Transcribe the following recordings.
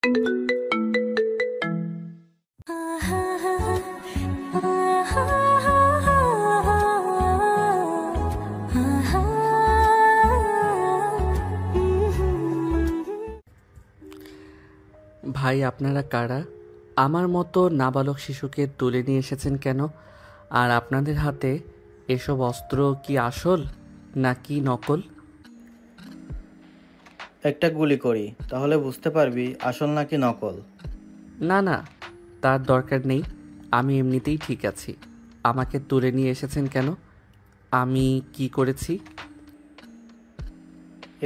ভাই আপনারা কারা? আমার মতো নাবালক শিশুকে তুলে নিয়ে এসেছেন কেন? আর আপনাদের হাতে এসব অস্ত্র কি আসল নাকি নকল? একটা গুলি করি, তাহলে বুঝতে পারবি আসল নাকি নকল। না না, তার দরকার নেই। আমি এমনিতেই ঠিক আছি। আমাকে তুলে নিয়ে এসেছেন কেন? আমি কি করেছি?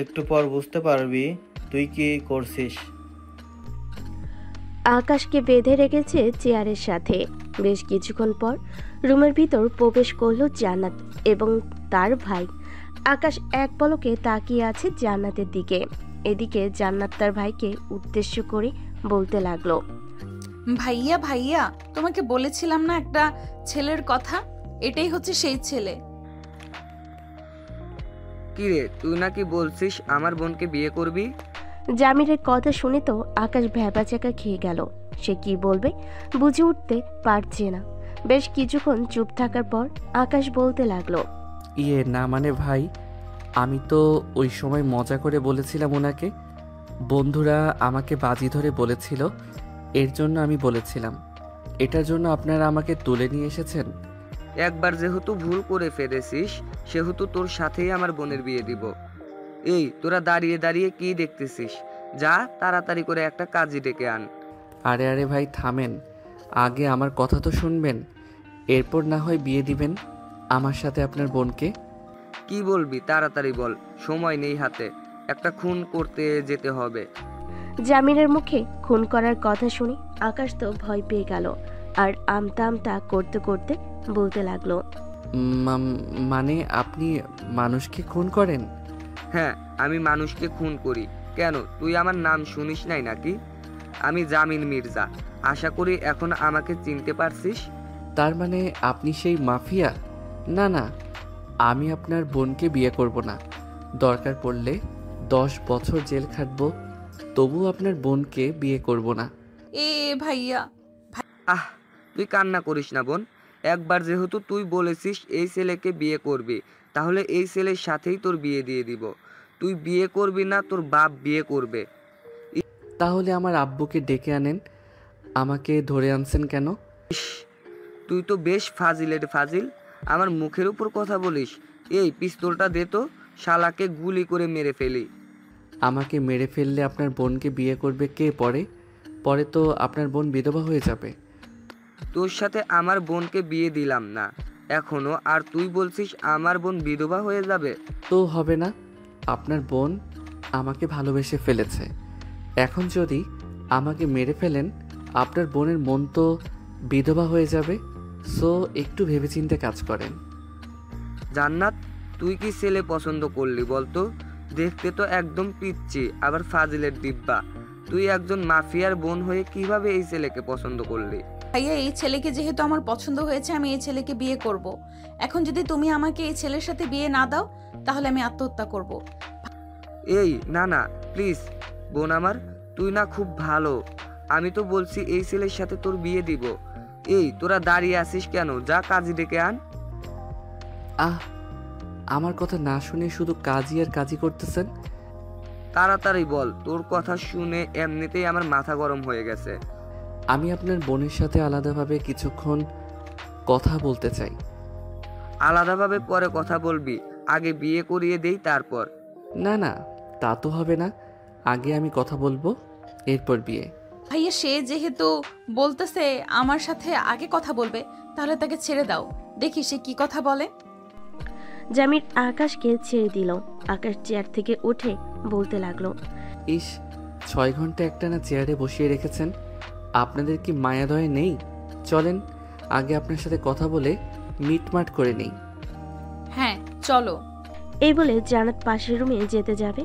একটু পর বুঝতে পারবি তুই কি করছিস। আকাশকে বেঁধে রেখেছে চেয়ারের সাথে। বেশ কিছুক্ষণ পর রুমের ভিতর প্রবেশ করলো জান্নাত এবং তার ভাই। আকাশ এক পলকে তাকিয়ে আছে জান্নাতের দিকে। এদিকে জান্নাত তার ভাইকে উদ্দেশ্য করে বলতে লাগলো, ভাইয়া ভাইয়া, তোমাকে বলেছিলাম না একটা ছেলের কথা, এটাই হচ্ছে সেই ছেলে। কিরে, তুই নাকি বলছিস আমার বোনকে বিয়ে করবি? জামিরের কথা শুনে তো আকাশ ভ্যাবাচ্যাকা খেয়ে গেল। সে কি বলবে বুঝে উঠতে পারছে না। বেশ কিছুক্ষণ চুপ থাকার পর আকাশ বলতে লাগলো, না মানে ভাই, আমি তো ওই সময় মজা করে বলেছিলাম ওনাকে। বন্ধুরা আমাকে বাজি ধরে বলেছিল, এর জন্য আমি বলেছিলাম। এটার জন্য আপনারা আমাকে তুলে নিয়ে এসেছেন? একবার যেহেতু ভুল করে ফেলেছিস, সেহেতু তোর সাথেই আমার বোনের বিয়ে দিব। এই তোরা দাঁড়িয়ে দাঁড়িয়ে কি দেখতেছিস? যা তাড়াতাড়ি করে একটা কাজী ডেকে আন। আরে আরে ভাই থামেন, আগে আমার কথা তো শুনবেন, এরপর না হয় বিয়ে দিবেন আমার সাথে আপনার বোনকে। কি বলবি তাড়াতাড়ি বল, সময় নেই হাতে, একটা খুন করতে যেতে হবে। জামিরের মুখে খুন করার কথা শুনে আকাশ তো ভয় পেয়ে গেল। আর আমতা আমতা করতে করতে বলতে লাগলো, মানে আপনি মানুষকে খুন করেন? হ্যাঁ, আমি মানুষকে খুন করি। কেন, তুই আমার নাম শুনিস নাই নাকি? আমি জামিন মির্জা। আশা করি এখন আমাকে চিনতে পারছিস। তার মানে আপনি সেই মাফিয়া? না না, আমি আপনার বোনকে বিয়ে করব না। দরকার পড়লে 10 বছর জেল খাটবো, তবু আপনার বোনকে বিয়ে করব না। এ ভাইয়া। আহ, তুই কান্না করিস না বোন। একবার যেহেতু তুই বলেছিস এই ছেলেকে বিয়ে করবি, তাহলে এই ছেলের সাথেই তোর বিয়ে দিয়ে দিব। তুই বিয়ে করবি না, তোর বাপ বিয়ে করবে। তাহলে আমার আব্বুকে ডেকে আনেন। আমাকে ধরে আনছেন কেন? ইস, তুই তো বেশ ফাজিলের ফাজিল, আমার মুখের উপর কথা বলিস। এই পিস্তলটা দে তো, শালাকে গুলি করে মেরে ফেলি। আমাকে মেরে ফেললে আপনার বোনকে বিয়ে করবে কে? পরে পরে তো আপনার বোন বিধবা হয়ে যাবে। তোর সাথে আমার বোনকে বিয়ে দিলাম না এখনো, আর তুই বলছিস আমার বোন বিধবা হয়ে যাবে? তো হবে না, আপনার বোন আমাকে ভালোবেসে ফেলেছে। এখন যদি আমাকে মেরে ফেলেন, আপনার বোনের মন তো বিধবা হয়ে যাবে। সো একটু ভেবেচিন্তে কাজ করেন। জান্নাত, তুই কি ছেলে পছন্দ করলি বলতো? দেখতে তো একদম পিচ্ছি, আবার ফাজিলের ডিব্বা। তুই একজন মাফিয়ার বোন হয়ে কিভাবে এই ছেলেকে পছন্দ করলি? ভাইয়া, এই ছেলেকে যেহেতু আমার পছন্দ হয়েছে, আমি এই ছেলেকে বিয়ে করব। এখন যদি তুমি আমাকে এই ছেলের সাথে বিয়ে না দাও, তাহলে আমি আত্মহত্যা করব। এই না না, প্লিজ বোন আমার, তুই না খুব ভালো। আমি তো বলছি এই ছেলের সাথে তোর বিয়ে দিব। এই তোরা দাঁড়িয়ে আছিস কেন? যা কাজী ডেকে আন। আহ, আমার কথা না শুনে শুধু কাজই আর কাজই করতেছেন। তাড়াতাড়ি বল, তোর কথা শুনে এমনিতেই আমার মাথা গরম হয়ে গেছে। আমি আপনার বোনের সাথে আলাদাভাবে কিছুক্ষণ কথা বলতে চাই। আলাদাভাবে পরে কথা বলবি, আগে বিয়ে করিয়ে দেই তারপর। না না, তা তো হবে না। আগে আমি কথা বলবো, এরপর বিয়ে। ভাইয়া, সে যেহেতু বলতেছে আমার সাথে আগে কথা বলবে, তাহলে তাকে ছেড়ে দাও, দেখি সে কি কথা বলে। জামির আকাশকে ছেড়ে দিল। আকাশ চেয়ার থেকে উঠে বলতে লাগলো, ইস, 6 ঘন্টা একটানা চেয়ারে বসিয়ে রেখেছেন, আপনাদের কি মায়াদয় নেই? চলেন আগে আপনার সাথে কথা বলে মিটমাট করে নেই। হ্যাঁ চলো। এই বলে জান্নাত পাশের রুমে যেতে যাবে,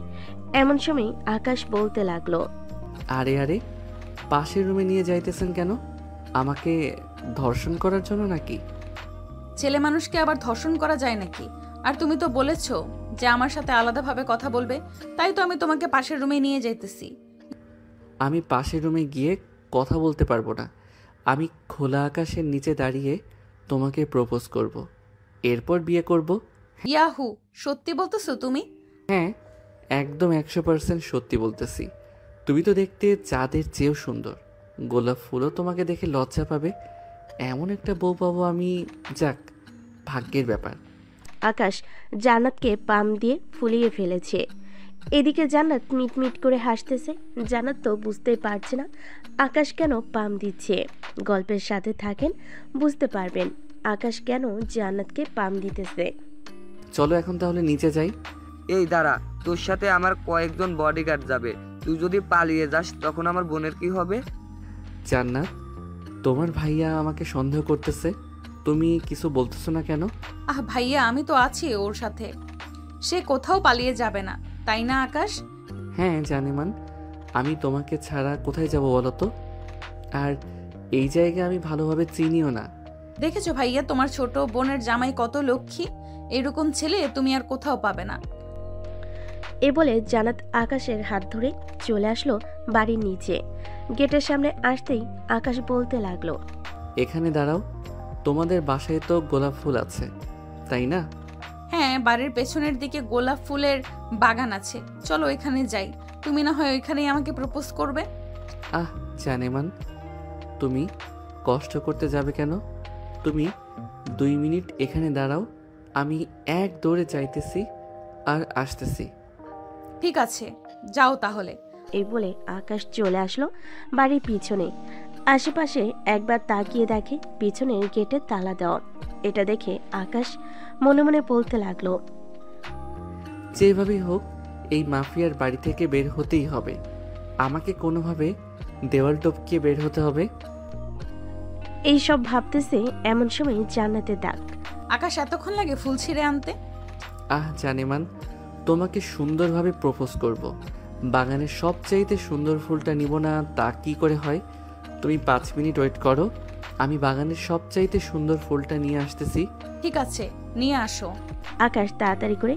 এমন সময় আকাশ বলতে লাগলো, আরে আরে, পাশের রুমে নিয়ে যাইতেছেন কেন? আমাকে ধর্ষণ করার জন্য নাকি? ছেলে মানুষকে আবার ধর্ষণ করা যায় নাকি? আর তুমি তো বলেছো যে আমার সাথে আলাদাভাবে কথা বলবে, তাই তো আমি তোমাকে পাশের রুমে নিয়ে যাইতেছি। আমি পাশের রুমে গিয়ে কথা বলতে পারবো না। আমি খোলা আকাশের নিচে দাঁড়িয়ে তোমাকে প্রপোজ করব। এরপর বিয়ে করব। ইয়াহু, সত্যি বলতেছো তুমি? হ্যাঁ, একদম 100% সত্যি বলতেছি। তুমি তো দেখতে চাঁদের চেয়েও সুন্দর। গোলাপ ফুলও তোমাকে দেখে লজ্জা পাবে। এমন একটা বউ পাবো আমি। যাক, ভাগ্যের ব্যাপার। আকাশ জান্নাতকে পাম দিয়ে ফুলিয়ে ফেলেছে। এদিকে জান্নাত মিটমিট করে হাসতেছে। জান্নাত তো বুঝতেই পারছে না আকাশ কেন পাম দিচ্ছে। গল্পের সাথে থাকেন, বুঝতে পারবেন আকাশ কেন জান্নাতকে পাম দিতেছে। চলো এখন তাহলে নিচে যাই। এই দাঁড়া, তোর সাথে আমার কয়েকজন বডিগার্ড যাবে। তুই যদি পালিয়ে যাস তখন আমার বোনের কি হবে? জান্নাত, তোমার ভাইয়া আমাকে সন্দেহ করতেছে। তুমি কিছু বলতেছো না কেন? ভাইয়া, আমি তো আছি ওর সাথে। সে কোথাও পালিয়ে যাবে না, তাই না আকাশ? হ্যাঁ জানেমান, আমি তোমাকে ছাড়া কোথায় যাব বলো তো? আর এই জায়গা আমি ভালোভাবে চিনিও না। দেখেছো ভাইয়া, তোমার ছোট বোনের জামাই কত লক্ষ্মী। এরকম ছেলে তুমি আর কোথাও পাবে না। এ বলে জান্নাত আকাশের হাত ধরে চলে আসলো বাড়ির নিচে। গেটের সামনে আসতেই আকাশ বলতে লাগলো, এখানে দাঁড়াও। তোমাদের বাসায় তো গোলাপ ফুল আছে, তাই না? হ্যাঁ, বাড়ির পেছনের দিকে গোলাপ ফুলের বাগান আছে। চলো এখানে যাই, তুমি না হয় ওইখানেই আমাকে প্রপোজ করবে। আহ জানেমান, তুমি কষ্ট করতে যাবে কেন? তুমি 2 মিনিট এখানে দাঁড়াও, আমি এক দৌড়ে যাইতেছি আর আসতেছি। ঠিক আছে, যাও তাহলে। এই বলে আকাশ চলে আসলো বাড়ির পিছনে। আশেপাশে একবার তাকিয়ে দেখে পিছনের গেটে তালা দেওয়া। এটা দেখে আকাশ মনে মনে বলতে লাগলো, যেভাবেই হোক এই মাফিয়ার বাড়ি থেকে বের হতেই হবে। আমাকে কোনোভাবে দেওয়াল টপকিয়ে বের হতে হবে। এই সব ভাবতেছে এমন সময় জান্নাতের ডাক। আকাশ, এতক্ষণ লাগে ফুল ছিঁড়ে আনতে? জানেমান, তোমাকে সুন্দরভাবে প্রপোজ করব। বাগানের সবচাইতে সুন্দর ফুলটা নিব না তা কি করে হয়? তুমি 5 মিনিট ওয়েট করো, আমি বাগানের সবচাইতে সুন্দর ফুলটা নিয়ে আসতেছি। ঠিক আছে, নিয়ে আসো। আকাশ তাড়াতাড়ি করে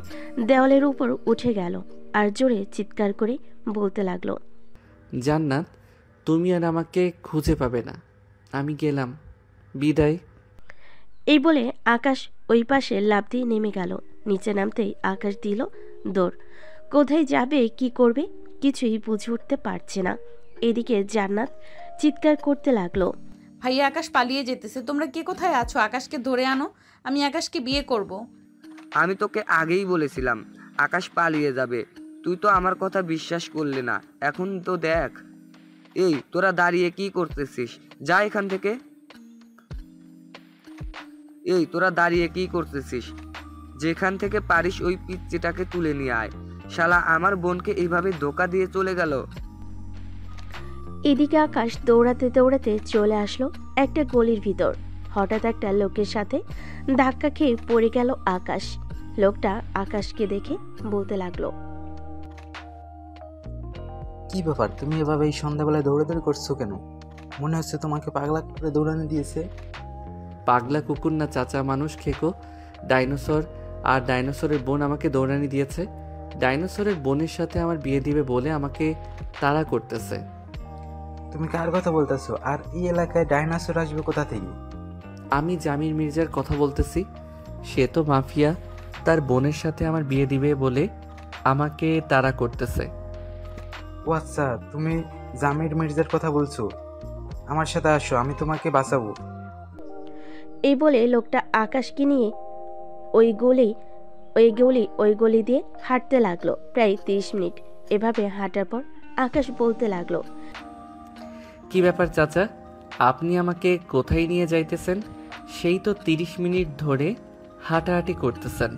দেওয়ালের উপর উঠে গেল আর জোরে চিৎকার করে বলতে লাগলো, জান্নাত, তুমি আর আমাকে খুঁজে পাবে না। আমি গেলাম, বিদায়। এই বলে আকাশ ওই পাশে লাফ দিয়ে নেমে গেল। নিচে নামতেই আকাশ দিল দৌড়। কোথায় যাবে, কি করবে কিছুই বুঝে উঠতে পারছে না। এদিকে জান্নাত চিৎকার করতে লাগলো, ভাইয়া, আকাশ পালিয়ে যেতেছে। তোমরা কে কোথায় আছো? আকাশকে ধরে আনো, আমি আকাশকে বিয়ে করব। আমি তোকে আগেই বলেছিলাম আকাশ পালিয়ে যাবে, তুই তো আমার কথা বিশ্বাস করলি না। এখন তো দেখ। এই তোরা দাঁড়িয়ে কি করতেছিস? যা এখান থেকে। এই তোরা দাঁড়িয়ে কি করতেছিস? যেখান থেকে পারিস ওই পিচ্চিটাকে তুলে নিয়ে আয়। শালা আমার বোনকে এইভাবে ধোকা দিয়ে চলে গেল। এদিকে আকাশ দৌড়াতে দৌড়াতে চলে আসলো একটা গলির ভিতর। হঠাৎ একটা লোকের সাথে ধাক্কা খেয়ে পড়ে গেল আকাশ। লোকটা আকাশকে দেখে বলতে লাগলো, কি ব্যাপার, তুমি এভাবে এই সন্ধ্যাবেলায় দৌড়াদৌড়ি করছো কেন? মনে হচ্ছে তোমাকে পাগলা করে দৌড়ানো দিয়েছে। পাগলা কুকুর না চাচা মানুষ খেকো। ডাইনোসর আর ডাইনোসরের বোন আমাকে দৌড়ানি দিয়েছে। ডাইনোসরের বোনের সাথে আমার বিয়ে দিবে বলে আমাকে তাড়া করতেছে। তুমি কার কথা বলতেছো? আর এই এলাকায় ডাইনোসর আসবে কোথা থেকে? আমি জামির মির্জার কথা বলতেছি। সে তো মাফিয়া, তার বোনের সাথে আমার বিয়ে দিবে বলে আমাকে তাড়া করতেছে। ও আচ্ছা, তুমি জামির মির্জার কথা বলছো। আমার সাথে আসো, আমি তোমাকে বাঁচাবো। এই বলে লোকটা আকাশকে নিয়ে ওই গলি দিয়ে হাঁটতে লাগলো। প্রায় 30 মিনিট এভাবে হাঁটার পর আকাশ বলতে লাগলো, কি ব্যাপার চাচা, আপনি আমাকে কোথায় নিয়ে যাইতেছেন? সেই তো 30 মিনিট ধরে হাঁটাহাঁটি করতেছেন।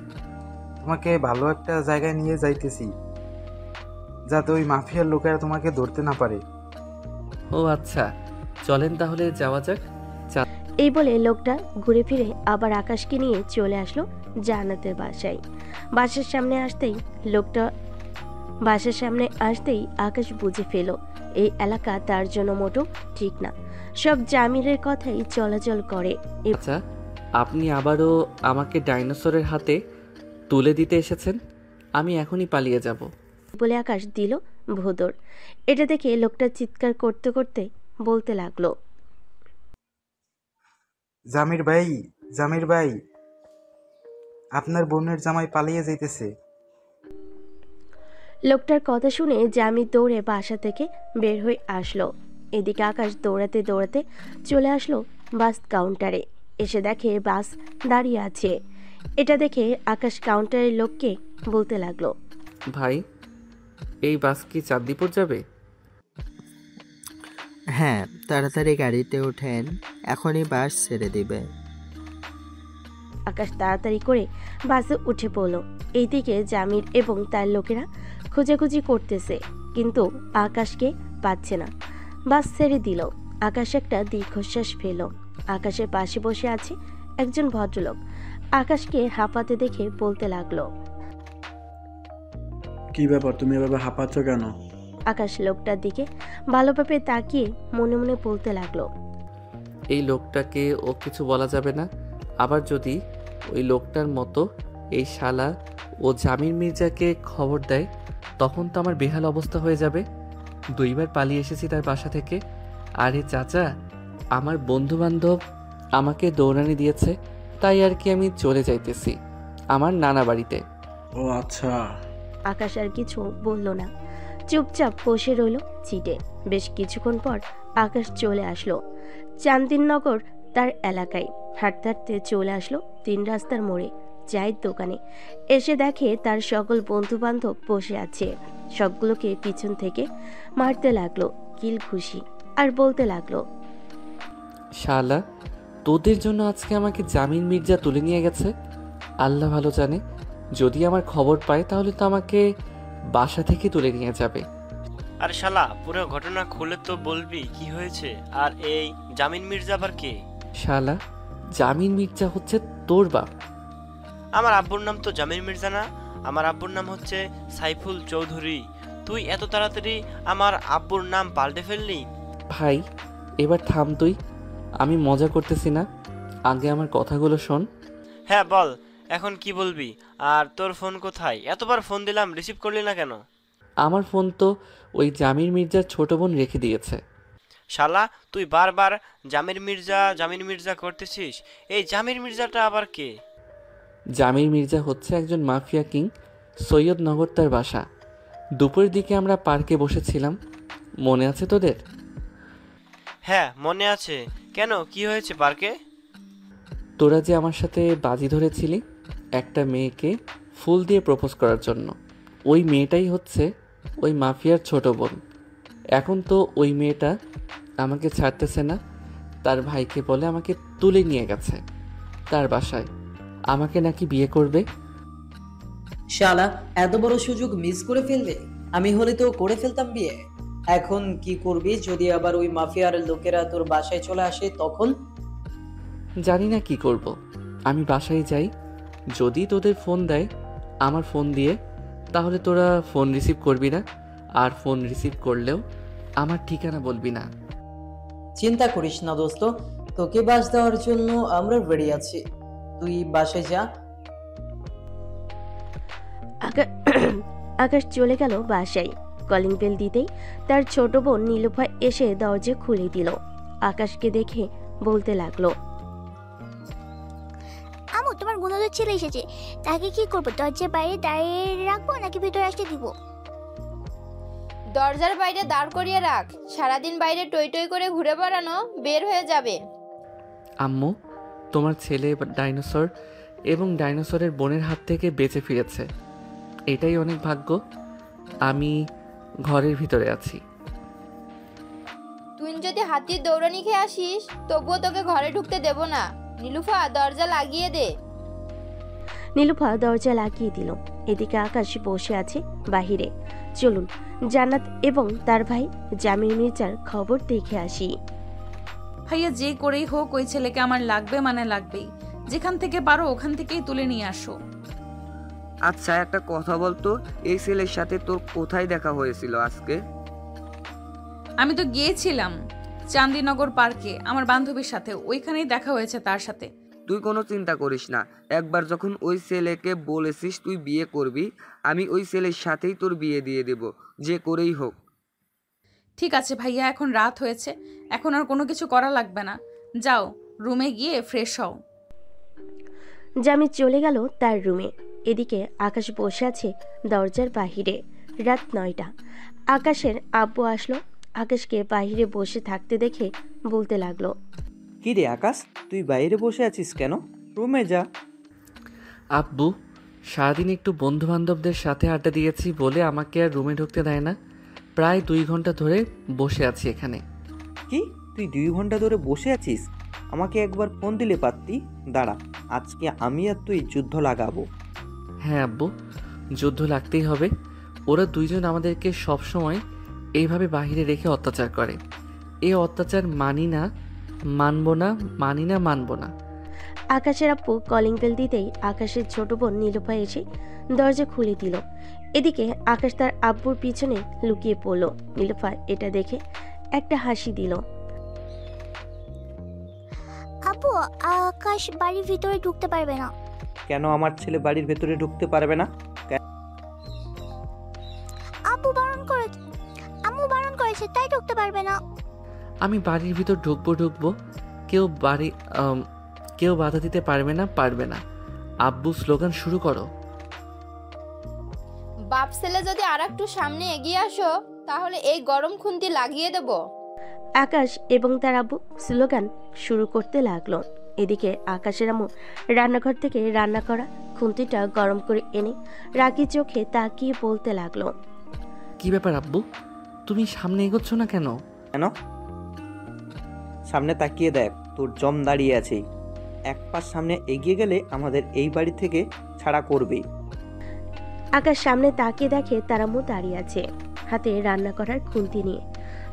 তোমাকে ভালো একটা জায়গায় নিয়ে যাইতেছি, যাতে ওই মাফিয়ার লোকেরা তোমাকে ধরতে না পারে। ও আচ্ছা, চলেন তাহলে যাওয়া যাক। এই বলে লোকটা ঘুরে ফিরে আবার আকাশকে নিয়ে চলে আসলো জান্নাতের বাসায়। বাসার সামনে আসতেই আকাশ বুঝে ফেল এই এলাকা তার জন্য মোটেও ঠিক না। সব জামিরের কথাই চলাচল করে। আচ্ছা, আপনি আবারও আমাকে ডাইনোসরের হাতে তুলে দিতে এসেছেন? আমি এখনই পালিয়ে যাব। বলে আকাশ দিল ভোদর। এটা দেখে লোকটা চিৎকার করতে করতে বলতে লাগলো, জামির ভাই, জামির ভাই, আপনার বোনের জামাই পালিয়ে যাইতেছে। লোকটার কথা শুনে জামি দৌড়ে বাসা থেকে বের হয়ে আসলো। এদিকে আকাশ দৌড়াতে দৌড়াতে চলে আসলো বাস কাউন্টারে। এসে দেখে বাস দাঁড়িয়ে আছে। এটা দেখে আকাশ কাউন্টারের লোককে বলতে লাগলো, ভাই, এই বাস কি চাঁদদীপুর যাবে? হ্যাঁ, তাড়াতাড়ি গাড়িতে ওঠেন, এখনই বাস ছেড়ে দিবে। আকাশ তাড়াতাড়ি করে বাসে উঠে পড়ল। এইদিকে জামির এবং তার লোকেরা খোঁজাখুঁজি করতেছে, কিন্তু আকাশকে পাচ্ছে না। বাস ছেড়ে দিল। আকাশ একটা দীর্ঘশ্বাস ফেল। আকাশের পাশে বসে আছে একজন ভদ্রলোক। আকাশকে হাঁপাতে দেখে বলতে লাগলো, কি ব্যাপার, তুমি এভাবে হাঁপাচ্ছ কেন? আকাশ লোকটার দিকে ভালোভাবে তাকিয়ে মনে মনে বলতে লাগলো, এই লোকটাকে ও কিছু বলা যাবে না। আবার যদি ওই লোকটার মতো এই শালা ও জামির মির্জাকে খবর দেয়, তখন তো আমার বেহাল অবস্থা হয়ে যাবে। 2বার পালিয়ে এসেছি তার বাসা থেকে। আরে চাচা, আমার বন্ধু বান্ধব আমাকে দৌড়ানি দিয়েছে, তাই আর কি আমি চলে যাইতেছি আমার নানা বাড়িতে। ও আচ্ছা। আকাশ আর কিছু বলল না, চুপচাপ বসে রইল সিটে। বেশ কিছুক্ষণ পর আকাশ চলে আসলো চান্দিননগর তার এলাকায়। হাঁটতে হাঁটতে চলে আসলো 3 রাস্তার মোড়ে চায়ের দোকানে। এসে দেখে তার সকল বন্ধু বান্ধব বসে আছে। সবগুলোকে পিছন থেকে মারতে লাগলো কিল খুশি, আর বলতে লাগলো, শালা, তোদের জন্য আজকে আমাকে জামিন মির্জা তুলে নিয়ে গেছে। আল্লাহ ভালো জানে, যদি আমার খবর পায় তাহলে তো আমাকে বাসা থেকে তুলে নিয়ে যাবে। আর শালা, পুরো ঘটনা খুলে তো বলবি কি হয়েছে। আর এই জামিন মির্জা আবার কে? শালা, জামিন মির্জা হচ্ছে তোর বাপ। আমার আব্বুর নাম তো জামিন মির্জা না, আমার আব্বুর নাম হচ্ছে সাইফুল চৌধুরী। তুই এত তাড়াতাড়ি আমার আব্বুর নাম পাল্টে ফেললি? ভাই, এবার থাম তুই, আমি মজা করতেছি না। আগে আমার কথাগুলো শোন। হ্যাঁ বল, এখন কি বলবি? আর তোর ফোন কোথায়? এতবার ফোন দিলাম, রিসিভ করলি না কেন? আমার ফোন তো ওই জামির মির্জার ছোট বোন রেখে দিয়েছে। শালা, তুই বারবার জামির মির্জা করতেছিস। এই জামির মির্জাটা আবার কে? জামির মির্জা হচ্ছে একজন মাফিয়া কিং। সৈয়দনগর তার বাসা। দুপুরের দিকে আমরা পার্কে বসেছিলাম, মনে আছে তোদের? হ্যাঁ মনে আছে। কেন, কি হয়েছে পার্কে? তোরা যে আমার সাথে বাজি ধরেছিলি একটা মেয়েকে ফুল দিয়ে প্রপোজ করার জন্য, ওই মেয়েটাই হচ্ছে ওই মাফিয়ার ছোট বোন। এখন তো ওই মেয়েটা আমাকে ছাড়তেছে না। তার ভাইকে বলে আমাকে তুলে নিয়ে গেছে তার বাসায়। আমাকে নাকি বিয়ে করবে। শালা, এত বড় সুযোগ মিস করে ফেলবে। আমি হলে তো করে ফেলতাম বিয়ে। এখন কি করবি যদি আবার ওই মাফিয়ার লোকেরা তোর বাসায় চলে আসে তখন? জানি না কি করব। আমি বাসায় যাই, যদি তোদের ফোন দেয় আমার ফোন দিয়ে, তাহলে তোরা ফোন রিসিভ করবি না। আর ফোন রিসিভ করলেও আমার ঠিকানা বলবি না। চিন্তা করিস না দোস্ত, তোকে বাস দেওয়ার জন্য আমরা রেডি আছি। তুই বাসায় যা। আকাশ চলে গেল বাসায়। কলিং বেল দিতেই তার ছোট বোন নীলুফা এসে দরজা খুলে দিল। আকাশকে দেখে বলতে লাগলো, আমু, তোমার গুণধর ছেলে এসেছে। তাকে কি করবো? দরজার বাইরে দাঁড়িয়ে রাখবো নাকি ভিতরে আসতে দিব? দরজার বাইরে দাঁড় করিয়ে রাখ। সারাদিন বাইরে টই টই করে ঘুরে বেড়ানো, বের হয়ে যাবে। আম্মু, তোমার ছেলে ডাইনোসর এবং ডাইনোসরের বোনের হাত থেকে বেঁচে ফিরেছে, এটাই অনেক ভাগ্য। আমি ঘরের ভিতরে আছি। তুই যদি হাতির দৌড়ানি খেয়ে আসিস তবুও তোকে ঘরে ঢুকতে দেব না। নীলুফা, দরজা লাগিয়ে দে। নীলুফা দরজা লাগিয়ে দিল। এদিকে আকাশ বসে আছে বাহিরে। চলুন জান্নাত এবং তার ভাই জামির মির্জার খবর দেখে আসি। ভাইয়া, যে করেই হোক ওই ছেলেকে আমার লাগবে, মানে লাগবেই। যেখান থেকে পারো ওখান থেকেই তুলে নিয়ে আসো। আচ্ছা, একটা কথা বলতো, এই ছেলের সাথে তোর কোথায় দেখা হয়েছিল আজকে? আমি তো গিয়েছিলাম চান্দিনগর পার্কে আমার বান্ধবীর সাথে, ওইখানেই দেখা হয়েছে তার সাথে। তুই কোনো চিন্তা করিস না। একবার যখন ওই ছেলেকে বলেছিস তুই বিয়ে করবি, আমি ওই ছেলের সাথেই তোর বিয়ে দিয়ে দেব। যে করেই হোক। ঠিক আছে ভাইয়া, এখন রাত হয়েছে, এখন আর কোনো কিছু করা লাগবে না। যাও রুমে গিয়ে ফ্রেশ হও। জামি চলে গেল তার রুমে। এদিকে আকাশ বসে আছে দরজার বাহিরে। রাত 9টা। আকাশের আব্বু আসলো। আকাশকে বাহিরে বসে থাকতে দেখে বলতে লাগলো, কি রে আকাশ, তুই বাইরে বসে আছিস কেন? রুমে যা। আব্বু, সারাদিন একটু বন্ধু বান্ধবদের সাথে আড্ডা দিয়েছি বলে আমাকে আর রুমে ঢুকতে দেয় না। প্রায় 2 ঘন্টা ধরে বসে আছি এখানে। কি, তুই 2 ঘন্টা ধরে বসে আছিস? আমাকে একবার ফোন দিলে পারতি। দাঁড়া, আজকে আমি আর তুই যুদ্ধ লাগাবো। হ্যাঁ আব্বু, যুদ্ধ লাগতেই হবে। ওরা দুইজন আমাদেরকে সবসময় এইভাবে বাহিরে রেখে অত্যাচার করে। এই অত্যাচার মানি না, মানবো না, মানি না, মানবো না। আকাশের আব্বু কলিং বেল দিতেই আকাশের ছোট বোন নীলুফা এসে দরজা খুলে দিল। এদিকে আকাশ তার আব্বুর পিছনে লুকিয়ে পড়ল। নীলুফা এটা দেখে একটা হাসি দিল। আপু, আকাশ বাড়ির ভিতরে ঢুকতে পারবে না। কেন আমার ছেলে বাড়ির ভেতরে ঢুকতে পারবে না? আম্মু বারণ করেছে, তাই ঢুকতে পারবে না। আমি বাড়ির ভিতর ঢুকবো, কেউ বাধা দিতে পারবে না, পারবে না। আব্বু, স্লোগান শুরু করো। বাপ ছেলে যদি আর একটু সামনে এগিয়ে আসো, তাহলে এই গরম খুন্তি লাগিয়ে দেব। আকাশ এবং তার আব্বু স্লোগান শুরু করতে লাগলো। এদিকে আকাশের আম্মু রান্নাঘর থেকে রান্না করা খুন্তিটা গরম করে এনে রাগি চোখে তাকিয়ে বলতে লাগলো, কি ব্যাপার আব্বু, তুমি সামনে এগোচ্ছ না কেন? কেন? সামনে তাকিয়ে দেখ, তোর জম দাঁড়িয়ে আছে। এক পাশ সামনে এগিয়ে গেলে আমাদের এই বাড়ি থেকে ছাড়া করবে। আকাশ সামনে তাকিয়ে দেখে তার আম্মু দাঁড়িয়ে আছে হাতে রান্না করার খুন্তি নিয়ে।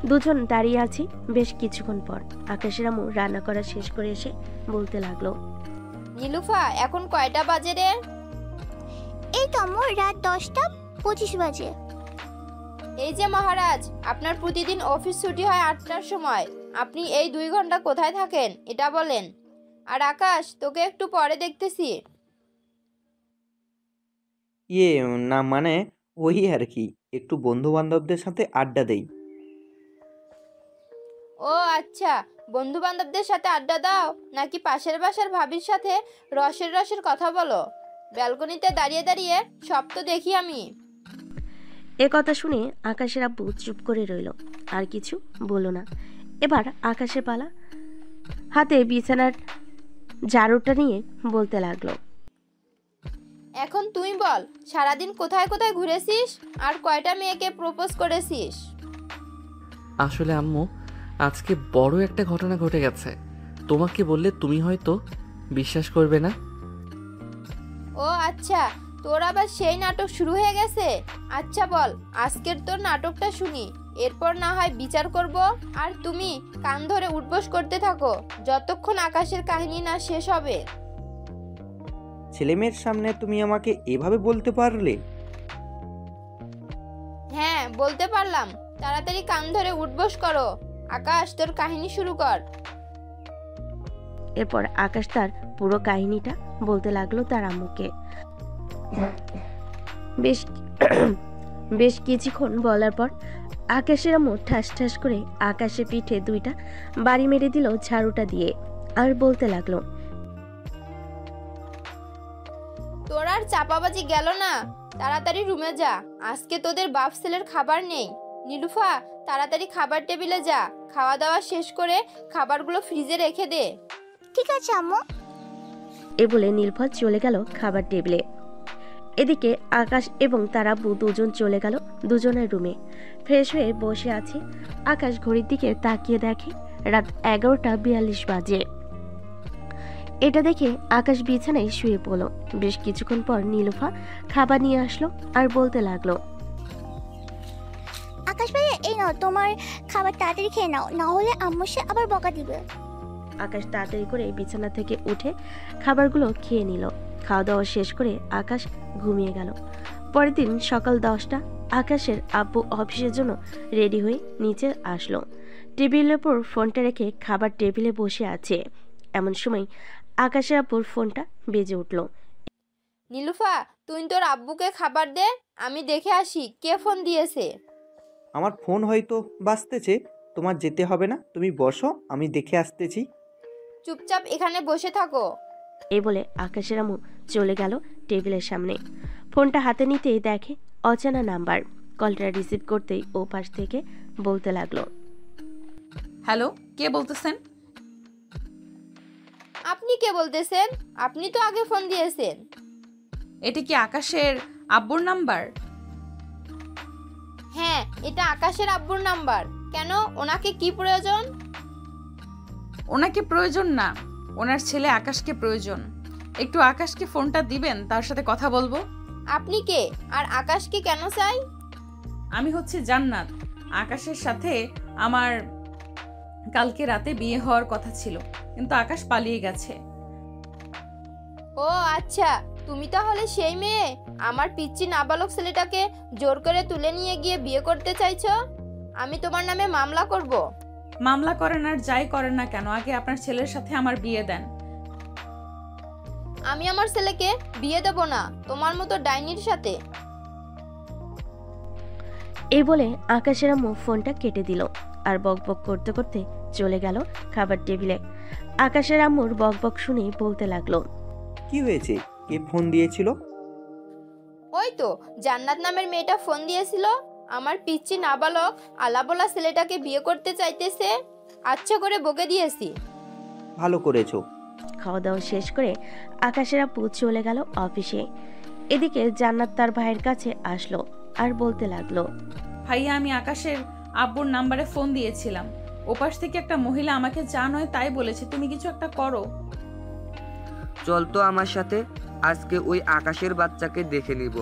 দুজন দাঁড়িয়ে আছে বেশ কিছুক্ষণ পর। আকাশের আম্মু রান্না করা শেষ করে এসে বলতে লাগলো, নীলুফা, এখন কয়টা বাজে রে? এই তো আম্মু, রাত 10:25 বাজে। এই যে মহারাজ, আপনার প্রতিদিন অফিস ছুটি হয় 8টার সময়। আপনি এই 2 ঘন্টা কোথায় থাকেন এটা বলেন। আর আকাশ, তোকে একটু পরে দেখতেছি। না মানে ওই আর কি, একটু বন্ধু বান্ধবদের সাথে আড্ডা দেই। ও আচ্ছা, বন্ধু বান্ধবদের সাথে আড্ডা দাও নাকি পাশের বাসার ভাবির সাথে রসের কথা বলো? ব্যালকনিতে দাঁড়িয়ে দাঁড়িয়ে সব তো দেখি আমি। এ কথা শুনে আকাশের আব্বু চুপ করে রইল, আর কিছু বলল না। এবার আকাশের পালা। হাতে বিছানার ঝাড়ুটা নিয়ে বলতে লাগলো, এখন তুই বল, সারাদিন কোথায় কোথায় ঘুরেছিস আর কয়টা মেয়েকে প্রপোজ করেছিস? আসলে আম্মু, আজকে বড় একটা ঘটনা ঘটে গেছে। তোমাকে বললে তুমি হয়তো বিশ্বাস করবে না। ও আচ্ছা, তোর আবার সেই নাটক শুরু হয়ে গেছে। আচ্ছা বল, আজকের তোর নাটকটা শুনি, এরপর না হয় বিচার করব। আর তুমি কান ধরে উঠবোস করতে থাকো যতক্ষণ আকাশের কাহিনী না শেষ হবে। ছেলেমেয়ের সামনে তুমি আমাকে এভাবে বলতে পারলে? হ্যাঁ, বলতে পারলাম। তাড়াতাড়ি কান ধরে উঠবোস করো। আকাশ, তোর কাহিনী শুরু কর। এরপর আকাশ তার পুরো কাহিনীটা বলতে লাগলো তার আম্মুকে। বেশ কিছুক্ষণ বলার পর আকাশের আম্মু ঠাস ঠাস করে আকাশের পিঠে 2টা বাড়ি মেরে দিল ঝাড়ুটা দিয়ে, আর বলতে লাগলো, তোর আর চাপাবাজি গেল না, তাড়াতাড়ি রুমে যা। আজকে তোদের বাপ ছেলের খাবার নেই। নীলুফা, তাড়াতাড়ি খাবার টেবিলে যা। খাওয়া দাওয়া শেষ করে খাবারগুলো ফ্রিজে রেখে দে। ঠিক আছে আম্মু। এ বলে নীলফা চলে গেল খাবার টেবিলে। এদিকে আকাশ এবং তার আব্বু দুজন চলে গেল দুজনের রুমে। ফ্রেশ হয়ে বসে আছে আকাশ। ঘড়ির দিকে তাকিয়ে দেখে রাত 11:42 বাজে। এটা দেখে আকাশ বিছানায় শুয়ে পড়ল। বেশ কিছুক্ষণ পর নীলুফা খাবার নিয়ে আসলো আর বলতে লাগলো, আকাশ ভাইয়া, এই নাও তোমার খাবার, তাড়াতাড়ি খেয়ে নাও, না হলে আম্মু সে আবার বকা দিবে। আকাশ তাড়াতাড়ি করে বিছানা থেকে উঠে খাবারগুলো খেয়ে নিল। খাওয়া দাওয়া শেষ করে আকাশ ঘুমিয়ে গেল। পরের দিন সকাল 10টা। আকাশের আব্বু অফিসের জন্য রেডি হয়ে নিচে আসলো। টেবিলের উপর ফোনটা রেখে খাবার টেবিলে বসে আছে। এমন সময় আকাশের আব্বুর ফোনটা বেজে উঠল। নীলুফা, তুই তোর আব্বুকে খাবার দে, আমি দেখে আসি কে ফোন দিয়েছে। আমার ফোন হয়তো বাজতেছে। তোমার যেতে হবে না, তুমি বসো, আমি দেখে আসতেছি। চুপচাপ এখানে বসে থাকো। এই বলে আকাশের আম্মু চলে গেল টেবিলের সামনে। ফোনটা হাতে নিতেই দেখে অচেনা নাম্বার। কলটা রিসিভ করতেই ও পাশ থেকে বলতে লাগলো, হ্যালো, কে বলতেছেন? আপনি কে বলতেছেন? আপনি তো আগে ফোন দিয়েছেন। এটা কি আকাশের আব্বুর নাম্বার? হ্যাঁ, এটা আকাশের আব্বুর নাম্বার। কেন, ওনাকে কি প্রয়োজন? ওনাকে প্রয়োজন না, ওনার ছেলে আকাশকে প্রয়োজন। একটু আকাশকে ফোনটা দিবেন, তার সাথে কথা বলবো। আপনি কে আর আকাশকে কেন চাই? আমি হচ্ছে জান্নাত। আকাশের সাথে আমার কালকে রাতে বিয়ে হওয়ার কথা ছিল, কিন্তু আকাশ পালিয়ে গেছে। ও আচ্ছা, তুমি তাহলে সেই মেয়ে আমার পিচ্চি নাবালক ছেলেটাকে জোর করে তুলে নিয়ে গিয়ে বিয়ে করতে চাইছো? আমি তোমার নামে মামলা করব। মামলা করেন আর যাই করেন না কেন, আগে আপনার ছেলের সাথে আমার বিয়ে দেন। আমি আমার ছেলেকে বিয়ে দেব না তোমার মতো ডাইনির সাথে। এই বলে আকাশের আম্মু ফোনটা কেটে দিল আর বকবক করতে করতে চলে গেল খাবার টেবিলে। আকাশের আম্মুর বকবক শুনে বলতে লাগলো, কি হয়েছে? কে ফোন দিয়েছিল? ওই তো জান্নাত নামের মেয়েটা ফোন দিয়েছিল। আমার পিচ্চি নাবালক আলাবোলা ছেলেটাকে বিয়ে করতে চাইতেছে। আচ্ছা করে বকে দিয়েছি। ভালো করেছো। খাওয়া দাওয়া শেষ করে আকাশের আব্বু চলে গেল অফিসে। এদিকে জান্নাত তার ভাইয়ের কাছে আসলো আর বলতে লাগলো, ভাইয়া, আমি আকাশের আব্বুর নাম্বারে ফোন দিয়েছিলাম। ওপাশ থেকে একটা মহিলা আমাকে যা নয় তাই বলেছে, তুমি কিছু একটা করো। চল তো আমার সাথে, আজকে ওই আকাশের বাচ্চাকে দেখে নিব।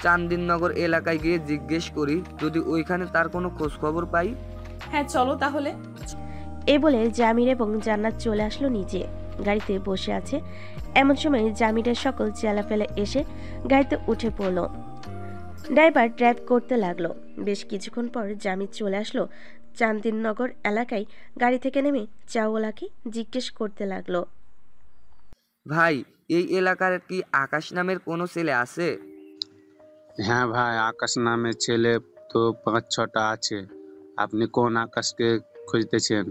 চান্দিননগর এলাকায় গিয়ে জিজ্ঞেস করি, যদি ওইখানে তার কোনো খোঁজ খবর পাই। হ্যাঁ চলো তাহলে। এই বলে জামির এবং জান্নাত চলে আসলো নিচে। গাড়িতে বসে আছে এমন সময় জামিরের সকল চেলা ফেলে এসে গাড়িতে উঠে পড়ল। ড্রাইভার ড্রাইভ করতে লাগলো। বেশ কিছুক্ষণ পর জামির চলে আসলো চান্দিননগর এলাকায়। গাড়ি থেকে নেমে চাওয়ালাকে জিজ্ঞেস করতে লাগলো, ভাই, এই এলাকার কি আকাশ নামের কোনো ছেলে আছে? হ্যাঁ ভাই, আকাশ নামের ছেলে তো 5-6টা আছে। আপনি কোন আকাশকে খুঁজতেছেন?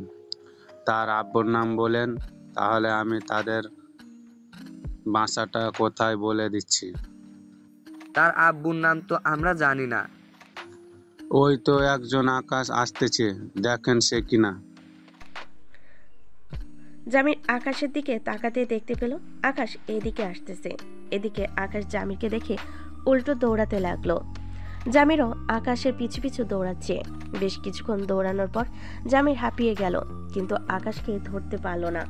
তার আব্বুর নাম বলেন, তাহলে আমি তাদের বাসাটা কোথায় বলে দিচ্ছি। তার আব্বুর নাম তো আমরা জানি না। ওই তো একজন আকাশ আসতেছে, দেখেন সে কিনা। জামির আকাশের দিকে তাকাতে দেখতে পেল আকাশ এদিকে আসতেছে। এদিকে আকাশ জামিরকে দেখে উল্টো দৌড়াতে লাগলো। জামিরও আকাশের পিছু পিছু দৌড়াচ্ছে। বেশ কিছুক্ষণ দৌড়ানোর পর জামির হাঁপিয়ে গেল, কিন্তু আকাশকে ধরতে পারল না।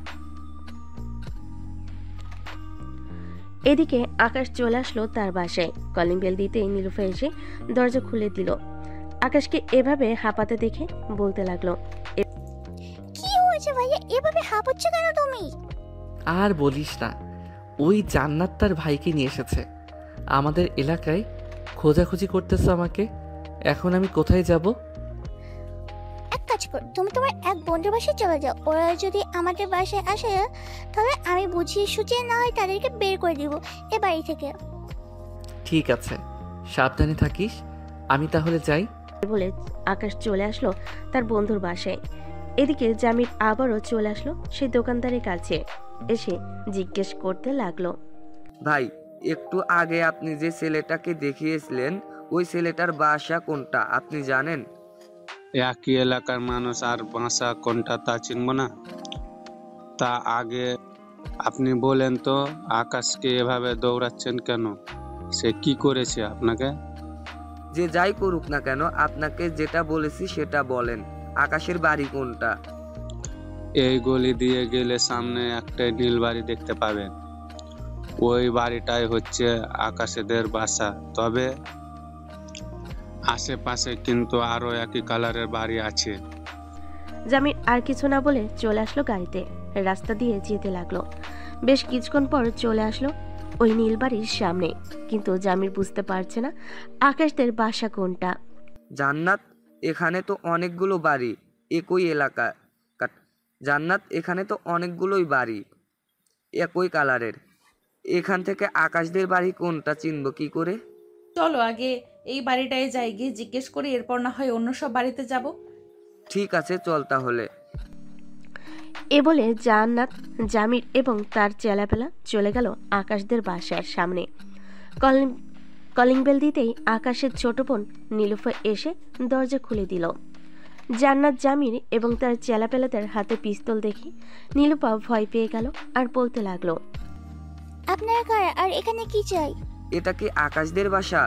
এদিকে আকাশ চলে আসলো তার বাসায়। কলিং বেল দিতেই নীলুফা এসে দরজা খুলে দিল। আকাশকে এভাবে হাঁপাতে দেখে বলতে লাগলো, কি হয়েছে ভাইয়া, এভাবে হাঁপাচ্ছ কেন তুমি? আর বলিস না, ওই জান্নাত তার ভাইকে নিয়ে এসেছে আমাদের এলাকায়। খোঁজাখুঁজি করতেছে আমাকে। এখন আমি কোথায় যাব? এক কাজ কর, তুমি তোমার এক বন্ধুর বাসায় চলে যাও। ওরা যদি আমাদের বাসায় আসে তাহলে আমি বুঝিয়ে সুঝিয়ে না হয় তাদেরকে বের করে দিব এ বাড়ি থেকে। ঠিক আছে, সাবধানে থাকিস। আমি তাহলে যাই। বলে আকাশ চলে আসলো তার বন্ধুর বাসায়। এদিকে জামির আবারও চলে আসলো সেই দোকানদারের কাছে। এসে জিজ্ঞেস করতে লাগলো, ভাই, একটু আগে আপনি যে ছেলেটাকে দেখিয়েছিলেন, ওই ছেলেটার বাসা কোনটা আপনি জানেন? একই এলাকার মানুষ আর বাসা কোনটা তা চিনব না? তা আগে আপনি বলেন তো, আকাশকে এভাবে দৌড়াচ্ছেন কেন? সে কি করেছে আপনাকে? যে যাই করুক না কেন, আপনাকে যেটা বলেছি সেটা বলেন। আকাশের বাড়ি কোনটা? এই গলি দিয়ে গেলে সামনে একটা নীল বাড়ি দেখতে পাবেন। ওই বাড়িটাই হচ্ছে আকাশেদের বাসা। তবে আশেপাশে কিন্তু আরো একই কালারের বাড়ি আছে। জামির আর কিছু না বলে চলে আসলো গাড়িতে। রাস্তা দিয়ে যেতে লাগলো। বেশ কিছুক্ষণ পর চলে আসলো ওই নীল বাড়ির সামনে, কিন্তু জামির বুঝতে পারছে না আকাশদের বাসা কোনটা। জান্নাত, এখানে তো অনেকগুলো বাড়ি একই এলাকা। জান্নাত, এখানে তো অনেকগুলোই বাড়ি একই কালারের। এখান থেকে আকাশদের বাড়ি কোনটা চিনব কি করে? চলো আগে এই বাড়িটায় যাই, গিয়ে জিজ্ঞেস করি, এরপর না হয় অন্য সব বাড়িতে যাব। ঠিক আছে, চল তাহলে। এ বলে জান্নাত, জামির এবং তার চেলাপেলা চলে গেল আকাশদের বাসার সামনে। কলিং কলিং বেল দিতেই আকাশের ছোট বোন নীলুফা এসে দরজা খুলে দিল। জান্নাত, জামির এবং তার চেলাপেলাদের হাতে পিস্তল দেখে নীলুফা ভয় পেয়ে গেল আর বলতে লাগলো, আপনারা কারা আর এখানে কি চাই? এটা কি আকাশদের বাসা?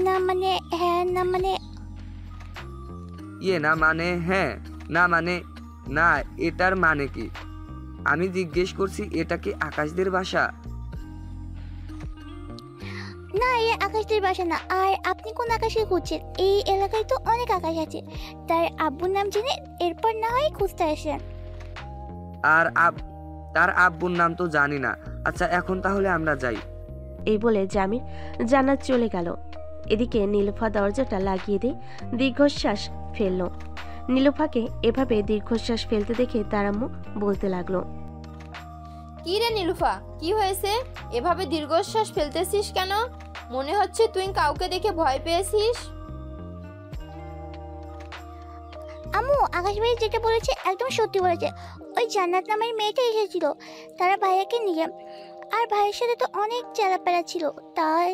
না মানে হ্যাঁ, না মানে না মানে হ্যাঁ, না মানে না, এটার মানে কি? আমি জিজ্ঞেস করছি এটা কি আকাশদের বাসা? না, এ আকাশদের বাসা না। আর আপনি কোন আকাশে খুঁজছেন? এই এলাকায় তো অনেক আকাশ আছে। তার আব্বুর নাম জেনে এরপর না হয় খুঁজতে আসেন। আর তার আব্বুর নাম তো জানি না। আচ্ছা, এখন তাহলে আমরা যাই। এই বলে জামির জান্নাত চলে গেল। এদিকে নীলুফা দরজাটা লাগিয়ে দিয়ে দীর্ঘশ্বাস ফেলল। নীলুফাকে এভাবে দীর্ঘশ্বাস ফেলতে দেখে তার আম্মু বলতে লাগলো, কি রে নীলুফা, কি হয়েছে? এভাবে দীর্ঘশ্বাস ফেলতেছিস কেন? মনে হচ্ছে তুই কাউকে দেখে ভয় পেয়েছিস। আম্মু, আকাশ ভাই যেটা বলেছে একদম সত্যি বলেছে। ওই জান্নাত নামের মেয়েটা এসেছিল তারা ভাইয়াকে নিয়ে। আর ভাইয়ের সাথে তো অনেক চেলাপেলা ছিল, তার